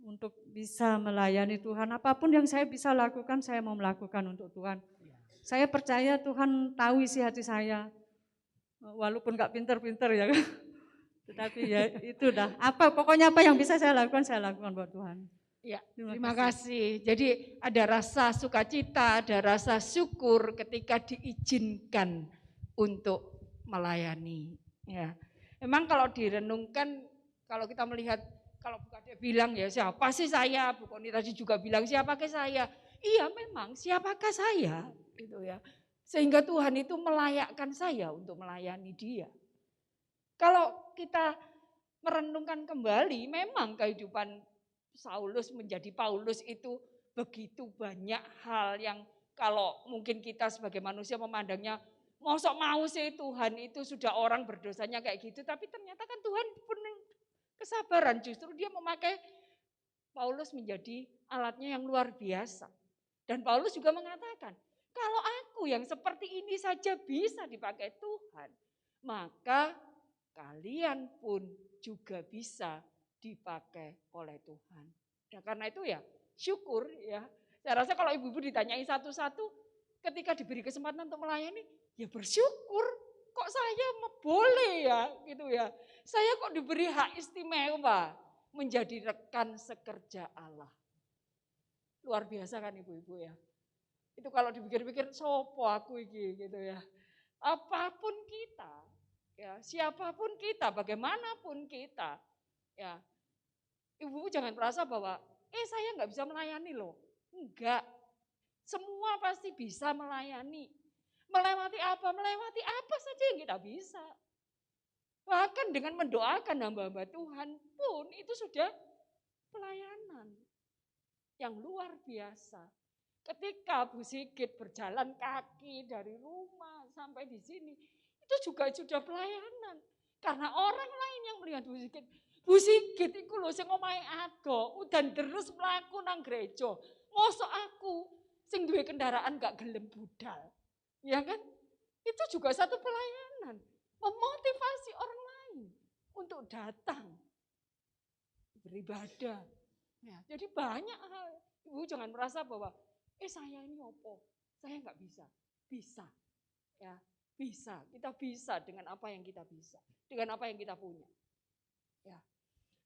untuk bisa melayani Tuhan. Apapun yang saya bisa lakukan, saya mau melakukan untuk Tuhan. Saya percaya Tuhan tahu isi hati saya. Walaupun gak pinter-pinter ya kan. Tetapi ya itu dah. Pokoknya apa yang bisa saya lakukan buat Tuhan. Ya, terima kasih. Jadi ada rasa sukacita, ada rasa syukur ketika diizinkan untuk melayani. Ya, memang kalau direnungkan, kalau kita melihat, kalau Bu Kade bilang ya siapa sih saya, Bu Koni tadi juga bilang siapakah saya. Iya memang siapakah saya gitu ya. Sehingga Tuhan itu melayakkan saya untuk melayani Dia. Kalau kita merenungkan kembali, memang kehidupan Saulus menjadi Paulus itu begitu banyak hal yang kalau mungkin kita sebagai manusia memandangnya, mosok mau sih Tuhan itu sudah orang berdosanya kayak gitu, tapi ternyata kan Tuhan pun kesabaran, justru Dia memakai Paulus menjadi alatnya yang luar biasa. Dan Paulus juga mengatakan, kalau aku yang seperti ini saja bisa dipakai Tuhan, maka kalian pun juga bisa dipakai oleh Tuhan. Dan karena itu ya syukur ya. Saya rasa kalau ibu-ibu ditanyai satu-satu, ketika diberi kesempatan untuk melayani, ya bersyukur. Kok saya boleh ya gitu ya. Saya kok diberi hak istimewa menjadi rekan sekerja Allah. Luar biasa kan ibu-ibu ya. Itu kalau dipikir-pikir sopo aku iki gitu ya. Apapun kita, ya siapapun kita, bagaimanapun kita, ya ibu-ibu jangan merasa bahwa saya nggak bisa melayani loh. Enggak, semua pasti bisa melayani. Melewati apa? Melewati apa saja yang kita bisa. Bahkan dengan mendoakan hamba-hamba Tuhan pun itu sudah pelayanan yang luar biasa. Ketika Bu Sigit berjalan kaki dari rumah sampai di sini, itu juga sudah pelayanan. Karena orang lain yang melihat Bu Sigit itu loh sing omahe ado, udan terus mlaku nang gereja. Mosok aku sing duwe kendaraan gak gelem budal. Ya kan? Itu juga satu pelayanan. memotivasi orang lain untuk datang beribadah. Ya, jadi banyak hal. Ibu jangan merasa bahwa saya ini opo, saya nggak bisa. Bisa, ya bisa. Kita bisa dengan apa yang kita bisa, dengan apa yang kita punya. Ya.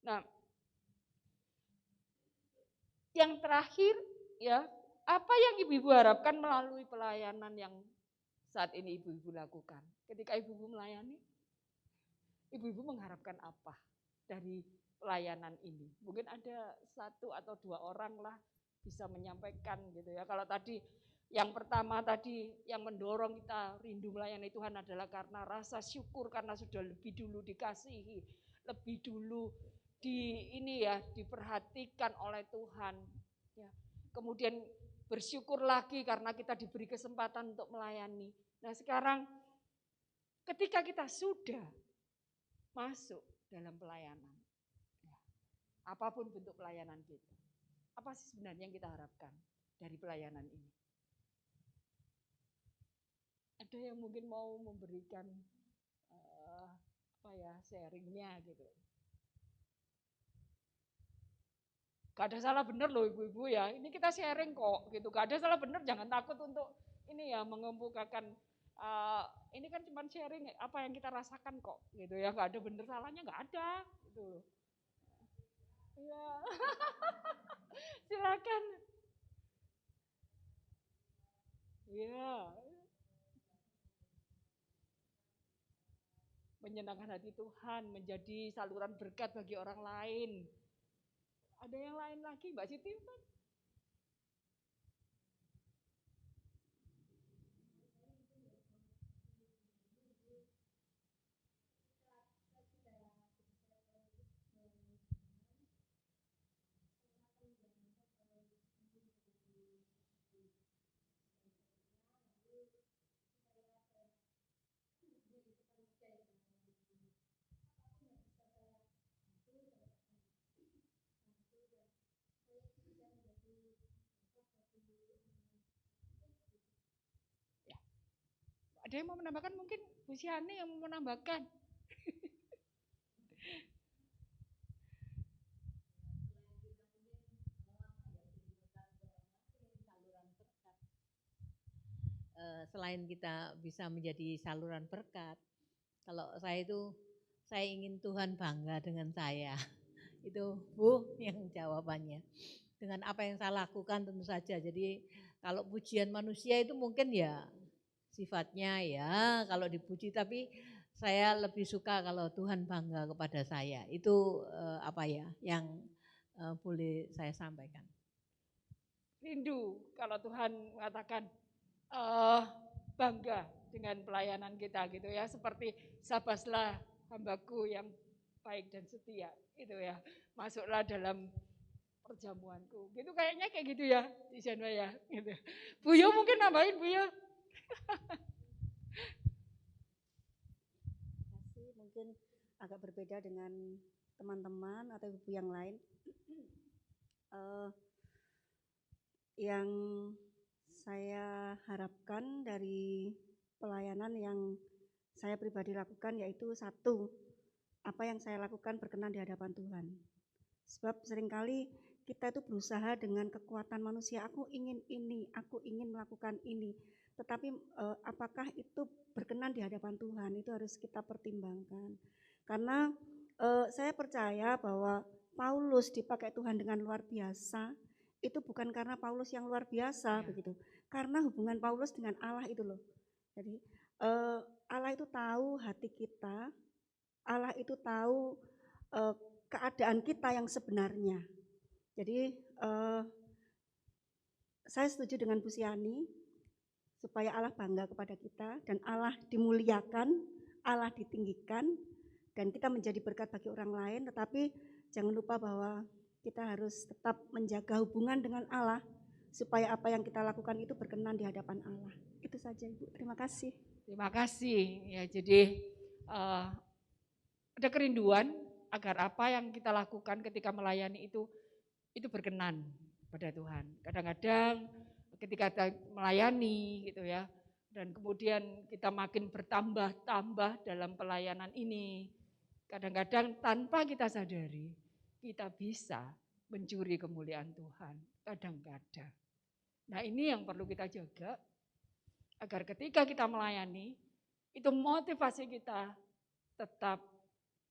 Nah, yang terakhir ya, apa yang ibu-ibu harapkan melalui pelayanan yang saat ini ibu-ibu lakukan? Ketika ibu-ibu melayani, ibu-ibu mengharapkan apa dari pelayanan ini? Mungkin ada 1 atau 2 orang lah bisa menyampaikan gitu ya. Kalau tadi yang pertama tadi yang mendorong kita rindu melayani Tuhan adalah karena rasa syukur karena sudah lebih dulu dikasihi, lebih dulu diperhatikan oleh Tuhan. Ya. Kemudian bersyukur lagi karena kita diberi kesempatan untuk melayani. Nah sekarang ketika kita sudah masuk dalam pelayanan, ya, apapun bentuk pelayanan kita, apa sih sebenarnya yang kita harapkan dari pelayanan ini? Ada yang mungkin mau memberikan sharingnya gitu. Gak ada salah benar loh ibu-ibu ya, ini kita sharing kok gitu, gak ada salah benar, jangan takut untuk ini ya mengemukakan, ini kan cuma sharing apa yang kita rasakan kok gitu ya, gak ada benar salahnya, gak ada gitu. Ya. Silakan. Ya. Menyenangkan hati Tuhan, menjadi saluran berkat bagi orang lain. Ada yang lain lagi, Mbak Siti? Ya. Ada yang mau menambahkan, mungkin Bu Siani yang mau menambahkan. Selain kita bisa menjadi saluran berkat, kalau saya ingin Tuhan bangga dengan saya. Itu Bu yang jawabannya. Dengan apa yang saya lakukan tentu saja. Jadi kalau pujian manusia itu mungkin ya sifatnya ya kalau dipuji, tapi saya lebih suka kalau Tuhan bangga kepada saya. Itu yang boleh saya sampaikan. Rindu kalau Tuhan mengatakan bangga dengan pelayanan kita gitu ya, seperti sabaslah hambaku yang baik dan setia gitu ya, masuklah dalam perjamuanku gitu, kayaknya kayak gitu ya di sana ya gitu. Bu Yo mungkin nambahin Bu Yo. Mungkin agak berbeda dengan teman-teman atau ibu yang lain. Yang saya harapkan dari pelayanan yang saya pribadi lakukan yaitu 1, apa yang saya lakukan berkenan di hadapan Tuhan. Sebab seringkali kita itu berusaha dengan kekuatan manusia, aku ingin ini, aku ingin melakukan ini. Tetapi apakah itu berkenan di hadapan Tuhan, itu harus kita pertimbangkan. Karena saya percaya bahwa Paulus dipakai Tuhan dengan luar biasa, itu bukan karena Paulus yang luar biasa begitu. Karena hubungan Paulus dengan Allah itu loh. Jadi Allah itu tahu hati kita, Allah itu tahu keadaan kita yang sebenarnya. Jadi saya setuju dengan Bu Siani, supaya Allah bangga kepada kita dan Allah dimuliakan, Allah ditinggikan, dan kita menjadi berkat bagi orang lain. Tetapi jangan lupa bahwa kita harus tetap menjaga hubungan dengan Allah, supaya apa yang kita lakukan itu berkenan di hadapan Allah. Itu saja Ibu, terima kasih. Terima kasih ya, jadi ada kerinduan agar apa yang kita lakukan ketika melayani itu berkenan pada Tuhan. Kadang-kadang ketika kita melayani gitu ya, Dan kemudian kita makin bertambah-tambah dalam pelayanan ini. Kadang-kadang tanpa kita sadari, kita bisa mencuri kemuliaan Tuhan. Kadang-kadang. Nah ini yang perlu kita jaga, agar ketika kita melayani, itu motivasi kita tetap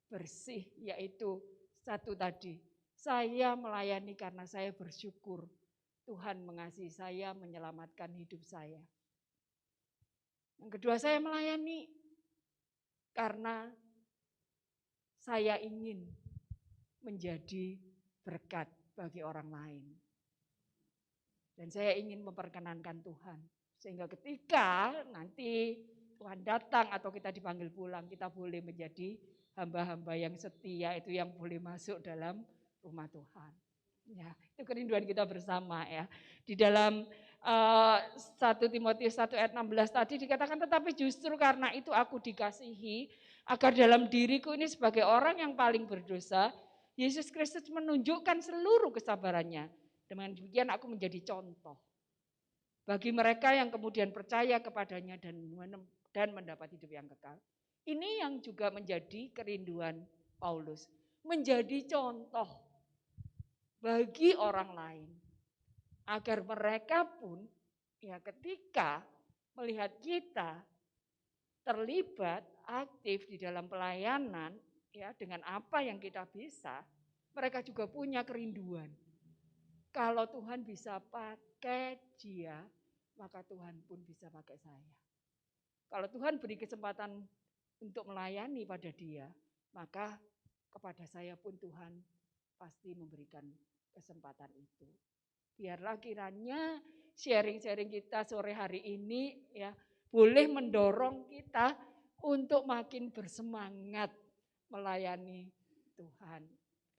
bersih, yaitu satu tadi, saya melayani karena saya bersyukur Tuhan mengasihi saya, menyelamatkan hidup saya. Yang kedua, saya melayani karena saya ingin menjadi berkat bagi orang lain. Dan saya ingin memperkenankan Tuhan. Sehingga ketika nanti Tuhan datang atau kita dipanggil pulang, kita boleh menjadi hamba-hamba yang setia, itu yang boleh masuk dalam rumah Tuhan. Ya, itu kerinduan kita bersama ya. Di dalam 1 Timotius 1 ayat 16 tadi dikatakan, tetapi justru karena itu aku dikasihi, agar dalam diriku ini sebagai orang yang paling berdosa, Yesus Kristus menunjukkan seluruh kesabarannya. Dengan demikian aku menjadi contoh bagi mereka yang kemudian percaya kepadanya dan mendapat hidup yang kekal. Ini yang juga menjadi kerinduan Paulus, menjadi contoh bagi orang lain, agar mereka pun ya ketika melihat kita terlibat aktif di dalam pelayanan ya dengan apa yang kita bisa, mereka juga punya kerinduan. Kalau Tuhan bisa pakai dia, maka Tuhan pun bisa pakai saya. Kalau Tuhan beri kesempatan untuk melayani pada dia, maka kepada saya pun Tuhan pasti memberikan kesempatan itu. Biarlah kiranya sharing-sharing kita sore hari ini ya boleh mendorong kita untuk makin bersemangat melayani Tuhan.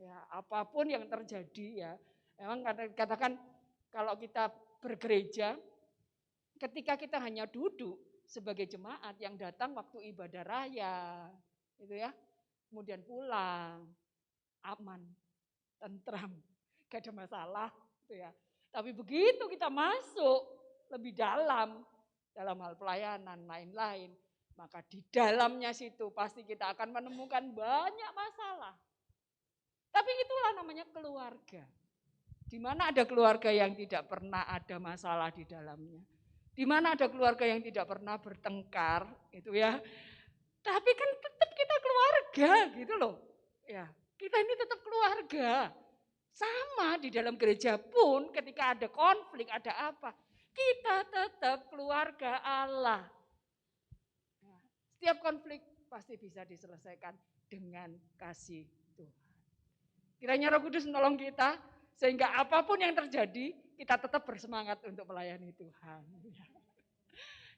Ya, apapun yang terjadi ya, memang katakan kalau kita bergereja, ketika kita hanya duduk sebagai jemaat yang datang waktu ibadah raya, gitu ya, kemudian pulang, aman, tentram, gak ada masalah, gitu ya. Tapi begitu kita masuk lebih dalam hal pelayanan lain-lain, maka di dalamnya situ pasti kita akan menemukan banyak masalah. Tapi itulah namanya keluarga. Di mana ada keluarga yang tidak pernah ada masalah di dalamnya. Di mana ada keluarga yang tidak pernah bertengkar, itu ya. Tapi kan tetap kita keluarga, gitu loh. Ya, kita ini tetap keluarga. Sama di dalam gereja pun ketika ada konflik, ada apa, kita tetap keluarga Allah. Nah, setiap konflik pasti bisa diselesaikan dengan kasih Tuhan. Kiranya Roh Kudus menolong kita, sehingga apapun yang terjadi, kita tetap bersemangat untuk melayani Tuhan.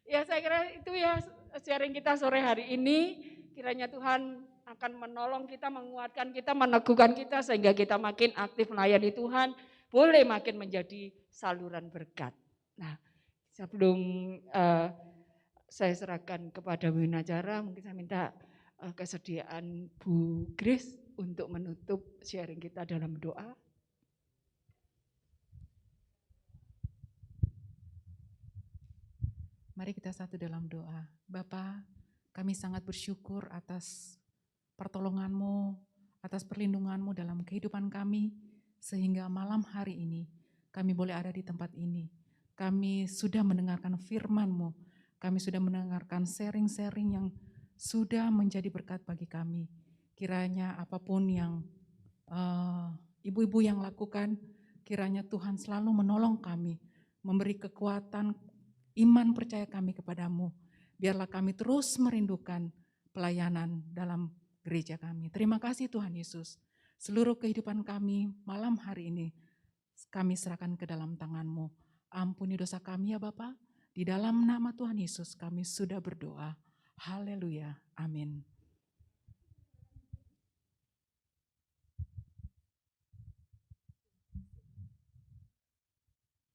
Ya saya kira itu ya sharing kita sore hari ini, kiranya Tuhan akan menolong kita, menguatkan kita, meneguhkan kita sehingga kita makin aktif melayani Tuhan, boleh makin menjadi saluran berkat. Nah, sebelum saya serahkan kepada Winacara, mungkin saya minta kesediaan Bu Grace untuk menutup sharing kita dalam doa. Mari kita satu dalam doa. Bapa, kami sangat bersyukur atas pertolongan-Mu, atas perlindungan-Mu dalam kehidupan kami, sehingga malam hari ini kami boleh ada di tempat ini. Kami sudah mendengarkan firman-Mu, kami sudah mendengarkan sharing-sharing yang sudah menjadi berkat bagi kami. Kiranya apapun yang ibu-ibu yang lakukan, kiranya Tuhan selalu menolong kami, memberi kekuatan, iman percaya kami kepadamu. Biarlah kami terus merindukan pelayanan dalam gereja kami. Terima kasih Tuhan Yesus. Seluruh kehidupan kami malam hari ini kami serahkan ke dalam tangan-Mu. Ampuni dosa kami ya Bapa. Di dalam nama Tuhan Yesus kami sudah berdoa. Haleluya. Amin.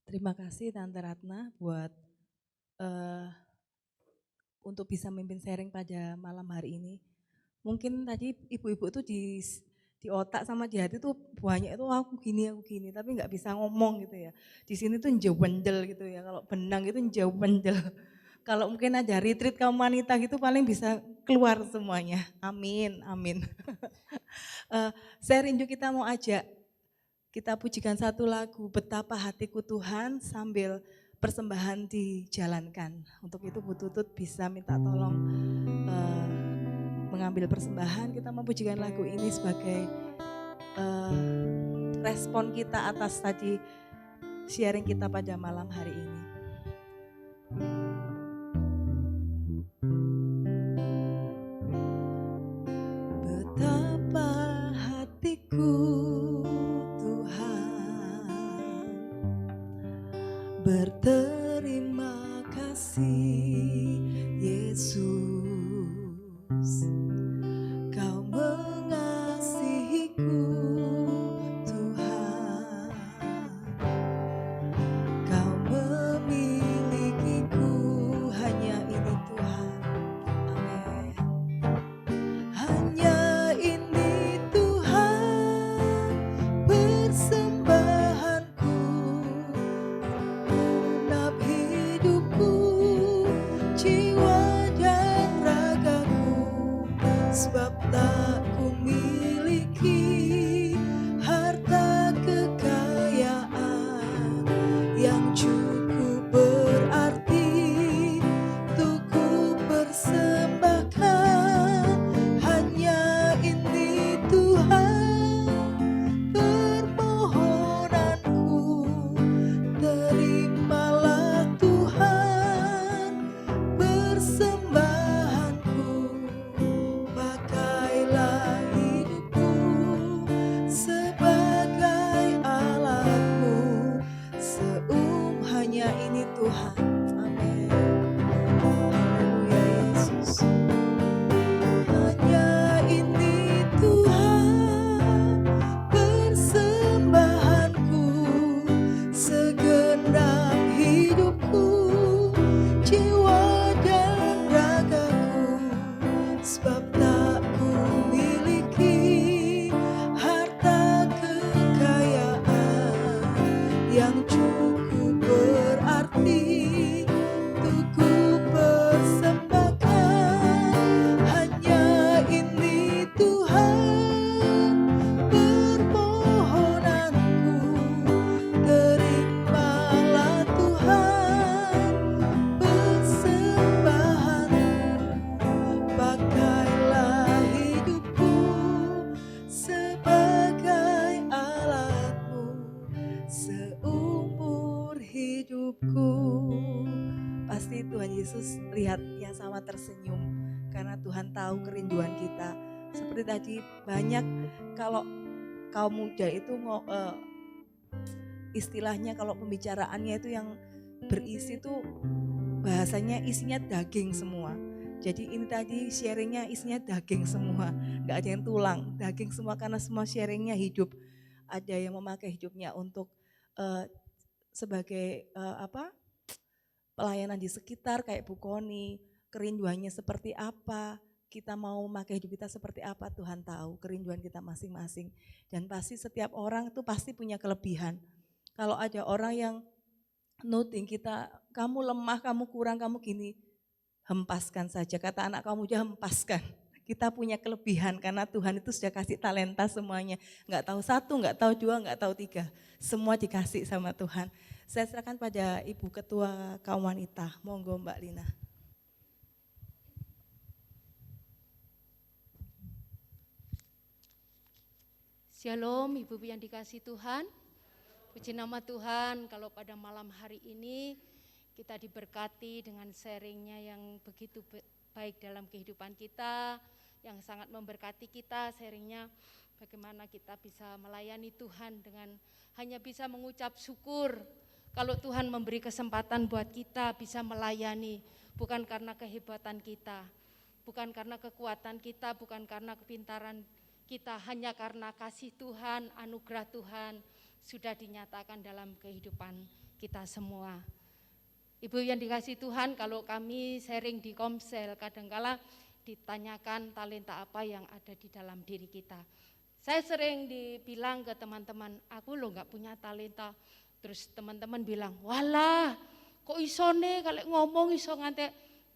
Terima kasih Tante Ratna buat untuk bisa memimpin sharing pada malam hari ini. Mungkin tadi ibu-ibu itu di otak sama di hati tuh banyak itu aku gini, tapi nggak bisa ngomong gitu ya. Di sini tuh jawendel gitu ya, kalau benang itu jawendel. Kalau mungkin aja retreat kaum wanita gitu paling bisa keluar semuanya. Amin, amin. Saya rindu kita mau ajak, kita pujikan satu lagu, Betapa Hatiku Tuhan, sambil persembahan dijalankan. Untuk itu Bu Tutut bisa minta tolong mengambil persembahan, kita mempujikan lagu ini sebagai respon kita atas tadi sharing kita pada malam hari ini. Betapa hatiku Tuhan berterima kasih Yesus, Kau mengasihiku Tuhan, Kau memilikiku, hanya ini Tuhan. Amin. Hanya ini Tuhan persembahanku, genap hidupku, jiwa dan ragaku, sebab tak ku miliki harta kekayaan yang cukup berarti untuk ku persembahkan. Hanya ini Tuhan permohonanku, terimalah Tuhan persembahanku, pakailah hidupku sebagai alatmu, hanya ini Tuhan. Amin. Haleluya Yesus. Hanya ini Tuhan persembahanku, segenap hidupku, jiwa dan ragaku, sebab tak ku miliki harta kekayaan yang cukup berarti untuk ku persembahkan. Hanya ini Tuhan permohonanku, terimalah Tuhan persembahanku, pakailah hidupku sebagai alatmu seumur hidupku. Pasti Tuhan Yesus lihat yang sama tersenyum karena Tuhan tahu kerinduan kita. Seperti tadi banyak kalau kaum muda itu istilahnya kalau pembicaraannya itu yang berisi tuh bahasanya isinya daging semua. Jadi ini tadi sharingnya isinya daging semua, nggak ada yang tulang, daging semua karena semua sharingnya hidup. Ada yang memakai hidupnya untuk sebagai pelayanan di sekitar kayak Bu Koni, kerinduannya seperti apa, kita mau memakai hidup kita seperti apa, Tuhan tahu kerinduan kita masing-masing. Dan pasti setiap orang itu pasti punya kelebihan. Kalau ada orang yang noting kita, kamu lemah, kamu kurang, kamu gini, hempaskan saja, kata anak kamu aja hempaskan. Kita punya kelebihan karena Tuhan itu sudah kasih talenta semuanya. Enggak tahu satu, enggak tahu dua, enggak tahu tiga. Semua dikasih sama Tuhan. Saya serahkan pada Ibu Ketua Kaum Wanita. Monggo Mbak Lina. Shalom Ibu yang dikasih Tuhan. Puji nama Tuhan kalau pada malam hari ini kita diberkati dengan sharingnya yang begitu baik dalam kehidupan kita, yang sangat memberkati kita, sharingnya bagaimana kita bisa melayani Tuhan dengan hanya bisa mengucap syukur kalau Tuhan memberi kesempatan buat kita bisa melayani, bukan karena kehebatan kita, bukan karena kekuatan kita, bukan karena kepintaran kita, hanya karena kasih Tuhan, anugerah Tuhan sudah dinyatakan dalam kehidupan kita semua. Ibu yang dikasih Tuhan, kalau kami sharing di Komsel, kadangkala ditanyakan talenta apa yang ada di dalam diri kita. Saya sering dibilang ke teman-teman, aku loh gak punya talenta. Terus teman-teman bilang, walah kok isone kalau ngomong iso ngantek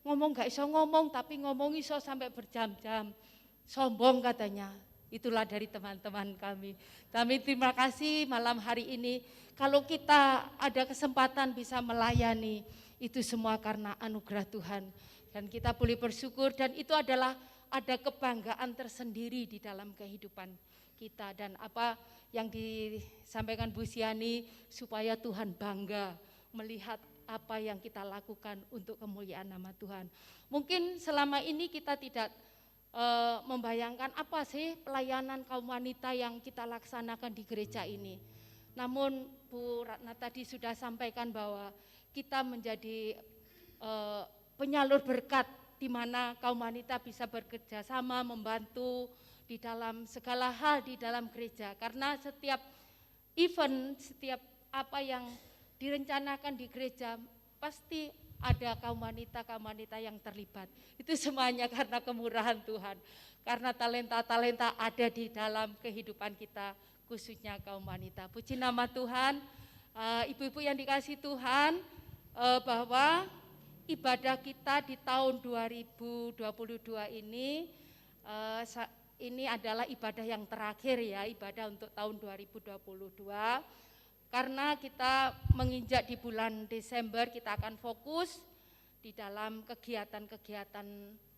ngomong gak iso ngomong, tapi ngomong iso sampai berjam-jam. Sombong katanya. Itulah dari teman-teman kami. Kami terima kasih malam hari ini. Kalau kita ada kesempatan bisa melayani, itu semua karena anugerah Tuhan. Dan kita boleh bersyukur, dan itu adalah ada kebanggaan tersendiri di dalam kehidupan kita. Dan apa yang disampaikan Bu Siani, supaya Tuhan bangga melihat apa yang kita lakukan untuk kemuliaan nama Tuhan. Mungkin selama ini kita tidak membayangkan apa sih pelayanan kaum wanita yang kita laksanakan di gereja ini. Namun Bu Ratna tadi sudah sampaikan bahwa kita menjadi penyalur berkat di mana kaum wanita bisa bekerja sama, membantu di dalam segala hal di dalam gereja. Karena setiap event, setiap apa yang direncanakan di gereja pasti ada kaum wanita yang terlibat. Itu semuanya karena kemurahan Tuhan. Karena talenta-talenta ada di dalam kehidupan kita, khususnya kaum wanita. Puji nama Tuhan, ibu-ibu yang dikasihi Tuhan, bahwa ibadah kita di tahun 2022 ini adalah ibadah yang terakhir ya, ibadah untuk tahun 2022. Karena kita menginjak di bulan Desember, kita akan fokus di dalam kegiatan-kegiatan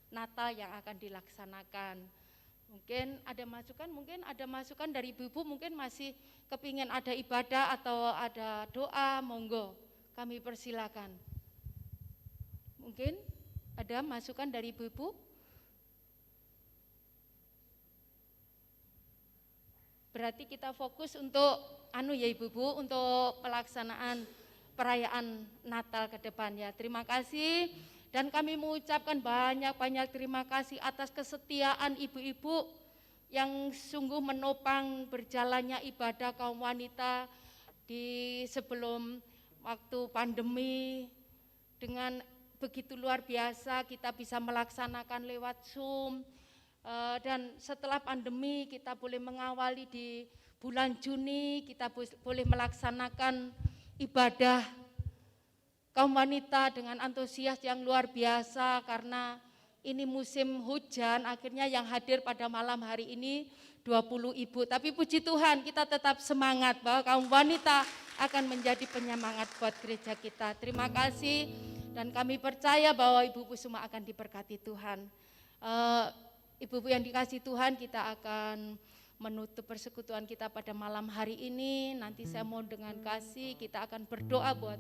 Natal yang akan dilaksanakan. Mungkin ada masukan dari ibu-ibu, mungkin masih kepingin ada ibadah atau ada doa, monggo kami persilakan. Mungkin ada masukan dari ibu-ibu? Berarti kita fokus untuk ibu-ibu, untuk pelaksanaan perayaan Natal ke depan ya. Terima kasih, dan kami mengucapkan banyak-banyak terima kasih atas kesetiaan ibu-ibu yang sungguh menopang berjalannya ibadah kaum wanita di sebelum waktu pandemi. Dengan begitu luar biasa kita bisa melaksanakan lewat Zoom. Dan setelah pandemi kita boleh mengawali di bulan Juni, kita boleh melaksanakan ibadah kaum wanita dengan antusias yang luar biasa. Karena ini musim hujan, akhirnya yang hadir pada malam hari ini 20 ibu. Tapi puji Tuhan, kita tetap semangat bahwa kaum wanita akan menjadi penyemangat buat gereja kita. Terima kasih, dan kami percaya bahwa ibu-ibu semua akan diberkati Tuhan. Ibu-ibu yang dikasihi Tuhan, kita akan menutup persekutuan kita pada malam hari ini. Nanti saya mohon dengan kasih kita akan berdoa buat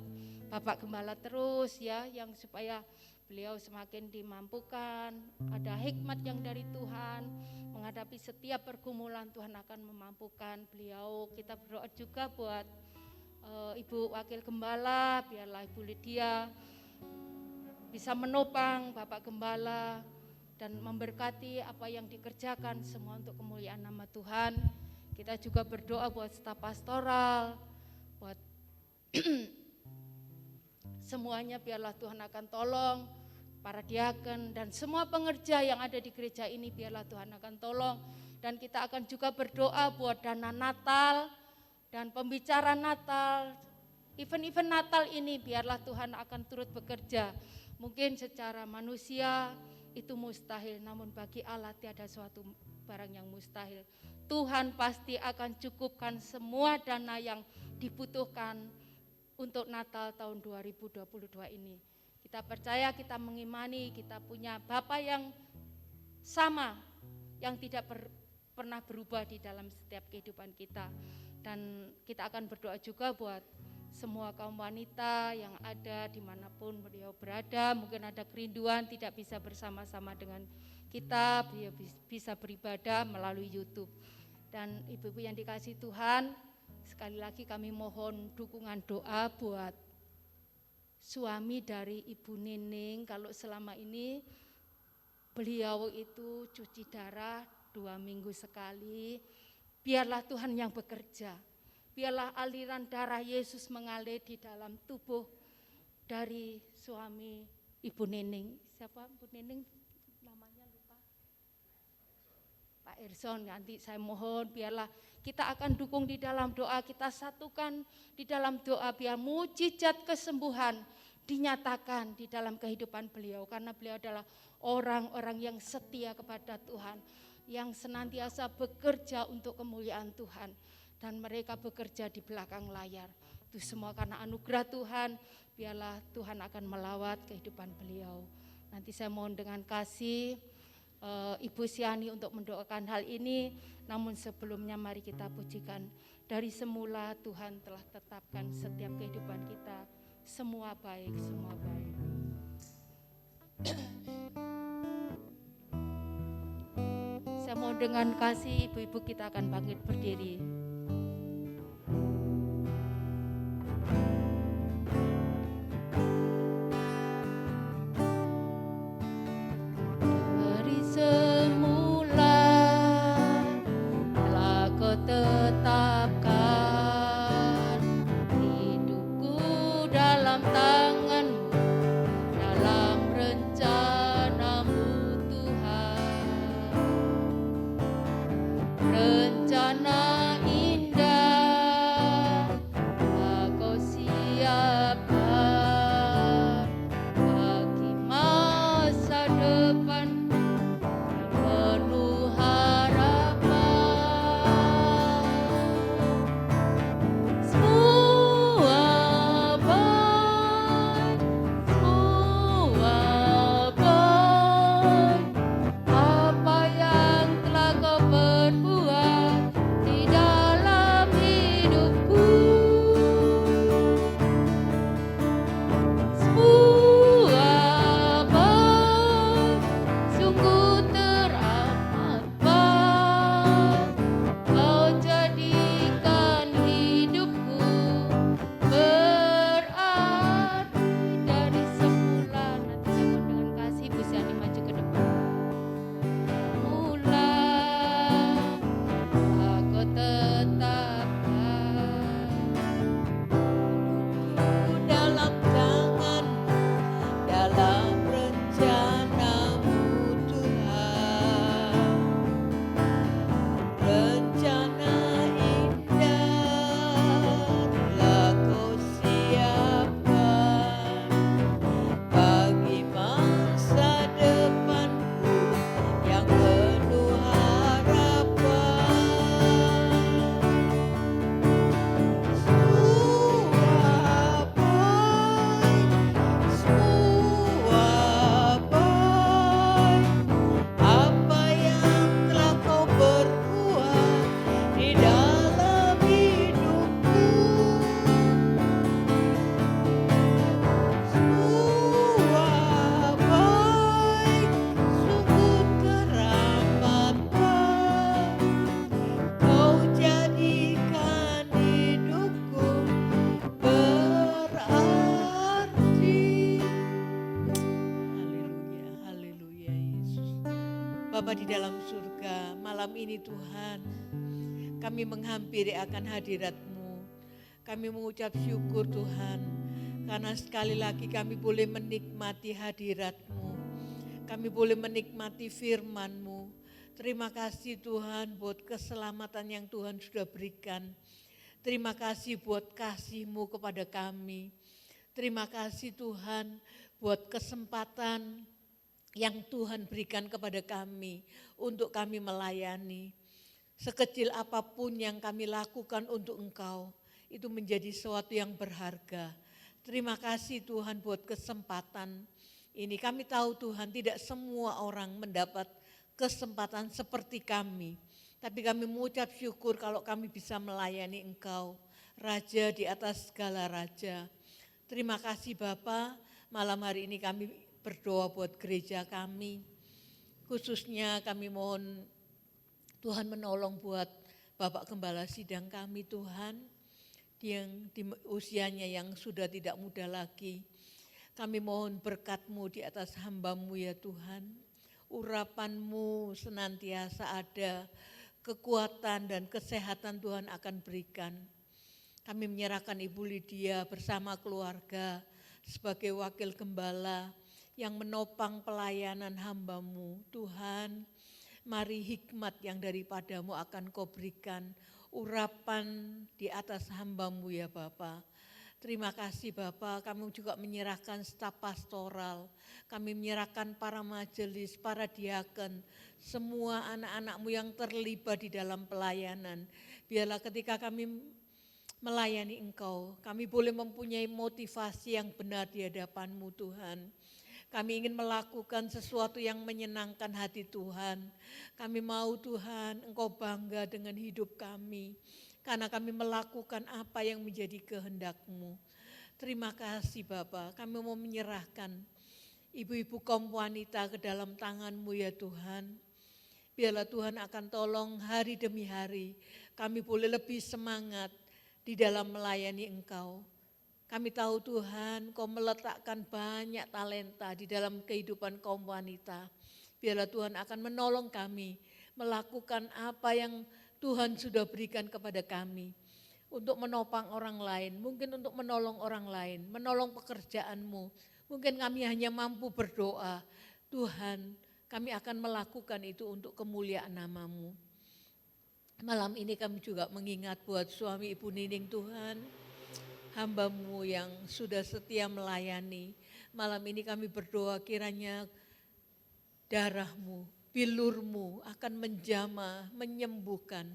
Bapak Gembala terus ya, yang supaya beliau semakin dimampukan, ada hikmat yang dari Tuhan menghadapi setiap pergumulan. Tuhan akan memampukan beliau. Kita berdoa juga buat Ibu Wakil Gembala, biarlah Ibu Lydia bisa menopang Bapak Gembala dan memberkati apa yang dikerjakan semua untuk kemuliaan nama Tuhan. Kita juga berdoa buat staf pastoral, buat semuanya, biarlah Tuhan akan tolong para diaken dan semua pengerja yang ada di gereja ini, biarlah Tuhan akan tolong. Dan kita akan juga berdoa buat dana Natal dan pembicara Natal, event-event Natal ini, biarlah Tuhan akan turut bekerja. Mungkin secara manusia itu mustahil, namun bagi Allah tiada suatu barang yang mustahil. Tuhan pasti akan cukupkan semua dana yang dibutuhkan untuk Natal tahun 2022 ini. Kita percaya, kita mengimani, kita punya Bapa yang sama, yang tidak pernah berubah di dalam setiap kehidupan kita. Dan kita akan berdoa juga buat semua kaum wanita yang ada dimanapun beliau berada. Mungkin ada kerinduan tidak bisa bersama-sama dengan kita, beliau bisa beribadah melalui YouTube. Dan ibu-ibu yang dikasihi Tuhan, sekali lagi kami mohon dukungan doa buat suami dari Ibu Nining. Kalau selama ini beliau itu cuci darah 2 minggu sekali, biarlah Tuhan yang bekerja. Biarlah aliran darah Yesus mengalir di dalam tubuh dari suami Ibu Nining. Siapa Ibu Nining? Namanya lupa. Pak Erson, nanti saya mohon biarlah kita akan dukung di dalam doa, kita satukan di dalam doa, biar mujizat kesembuhan dinyatakan di dalam kehidupan beliau, karena beliau adalah orang-orang yang setia kepada Tuhan, yang senantiasa bekerja untuk kemuliaan Tuhan, dan mereka bekerja di belakang layar. Itu semua karena anugerah Tuhan. Biarlah Tuhan akan melawat kehidupan beliau. Nanti saya mohon dengan kasih Ibu Siani untuk mendoakan hal ini. Namun sebelumnya mari kita pujikan. Dari semula Tuhan telah tetapkan setiap kehidupan kita. Semua baik, semua baik. Saya mohon dengan kasih ibu-ibu kita akan bangkit berdiri. Dari semula telah Kau tetapkan hidupku dalam tangan-Mu, dalam rencana-Mu Tuhan. Rencana indah telah Kau siapkan bagi masa depan penuh harapan. Semua baik, apa yang telah Kau perbuat di dalam hidupku. Semua baik, sungguh teramat baik. Kau jadikan hidupku berarti dari semula. Nanti saya mohon dengan kasih Bu Siani maju ke depan. Mula Kau tetapkan dalam tangan, dalam rencana-Mu Tuhan. Rencana indah telah Kau siapkan bagi masa depanku yang penuh harapan. Semua baik, apa yang telah Kau perbuat di dalam hidupku. Semua baik, sungguh teramat baik. Kau jadikan hidupku berarti. Haleluya, haleluya Yesus. Bapa di dalam surga, malam ini Tuhan, kami menghampiri akan hadirat-Mu. Kami mengucap syukur Tuhan, karena sekali lagi kami boleh menikmati hadirat-Mu. Kami boleh menikmati firman-Mu. Terima kasih Tuhan buat keselamatan yang Tuhan sudah berikan. Terima kasih buat kasih-Mu kepada kami. Terima kasih Tuhan buat kesempatan yang Tuhan berikan kepada kami untuk kami melayani. Sekecil apapun yang kami lakukan untuk Engkau, itu menjadi sesuatu yang berharga. Terima kasih Tuhan buat kesempatan ini. Kami tahu Tuhan tidak semua orang mendapat kesempatan seperti kami. Tapi kami mengucap syukur kalau kami bisa melayani Engkau, Raja di atas segala raja. Terima kasih Bapa, malam hari ini kami berdoa buat gereja kami. Khususnya kami mohon Tuhan menolong buat Bapak Gembala Sidang kami Tuhan, yang di usianya yang sudah tidak muda lagi. Kami mohon berkat-Mu di atas hamba-Mu ya Tuhan. Urapan-Mu senantiasa ada, kekuatan dan kesehatan Tuhan akan berikan. Kami menyerahkan Ibu Lydia bersama keluarga sebagai wakil gembala yang menopang pelayanan hamba-Mu. Tuhan, mari hikmat yang daripada-Mu akan Kau berikan, urapan di atas hamba-Mu ya Bapa. Terima kasih Bapak, kami juga menyerahkan staf pastoral, kami menyerahkan para majelis, para diaken, semua anak-anak-Mu yang terlibat di dalam pelayanan. Biarlah ketika kami melayani Engkau, kami boleh mempunyai motivasi yang benar di hadapan-Mu Tuhan. Kami ingin melakukan sesuatu yang menyenangkan hati Tuhan. Kami mau Tuhan, Engkau bangga dengan hidup kami. Karena kami melakukan apa yang menjadi kehendak-Mu. Terima kasih Bapak, kami mau menyerahkan ibu-ibu kaum wanita ke dalam tangan-Mu ya Tuhan. Biarlah Tuhan akan tolong hari demi hari, kami boleh lebih semangat di dalam melayani Engkau. Kami tahu Tuhan, Kau meletakkan banyak talenta di dalam kehidupan kaum wanita. Biarlah Tuhan akan menolong kami melakukan apa yang Tuhan sudah berikan kepada kami untuk menopang orang lain, mungkin untuk menolong orang lain, menolong pekerjaan-Mu. Mungkin kami hanya mampu berdoa, Tuhan kami akan melakukan itu untuk kemuliaan nama-Mu. Malam ini kami juga mengingat buat suami Ibu Nining Tuhan, hamba-Mu yang sudah setia melayani. Malam ini kami berdoa kiranya darah-Mu, bilur-Mu akan menjamah, menyembuhkan.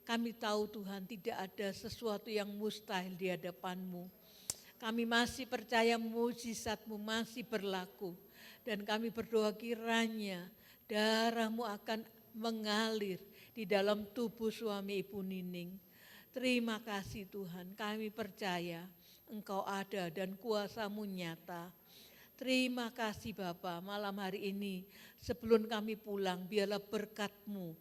Kami tahu Tuhan tidak ada sesuatu yang mustahil di hadapan-Mu. Kami masih percaya mukjizat-Mu masih berlaku. Dan kami berdoa kiranya darah-Mu akan mengalir di dalam tubuh suami Ibu Nining. Terima kasih Tuhan, kami percaya Engkau ada dan kuasa-Mu nyata. Terima kasih Bapa, malam hari ini sebelum kami pulang biarlah berkat-Mu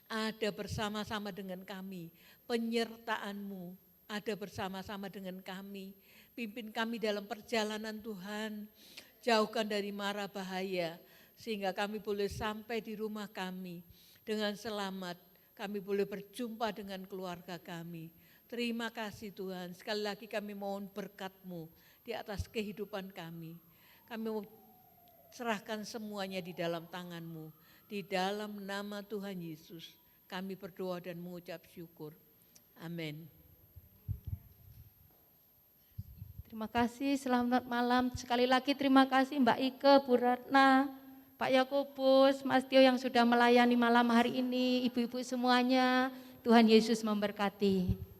ada bersama-sama dengan kami. Penyertaan-Mu ada bersama-sama dengan kami. Pimpin kami dalam perjalanan Tuhan, jauhkan dari mara bahaya. Sehingga kami boleh sampai di rumah kami dengan selamat. Kami boleh berjumpa dengan keluarga kami. Terima kasih Tuhan, sekali lagi kami mohon berkat-Mu di atas kehidupan kami. Kami mau serahkan semuanya di dalam tangan-Mu. Di dalam nama Tuhan Yesus kami berdoa dan mengucap syukur. Amin. Terima kasih, selamat malam. Sekali lagi terima kasih Mbak Ike, Bu Ratna, Pak Yakobus, Mas Tio yang sudah melayani malam hari ini, ibu-ibu semuanya. Tuhan Yesus memberkati.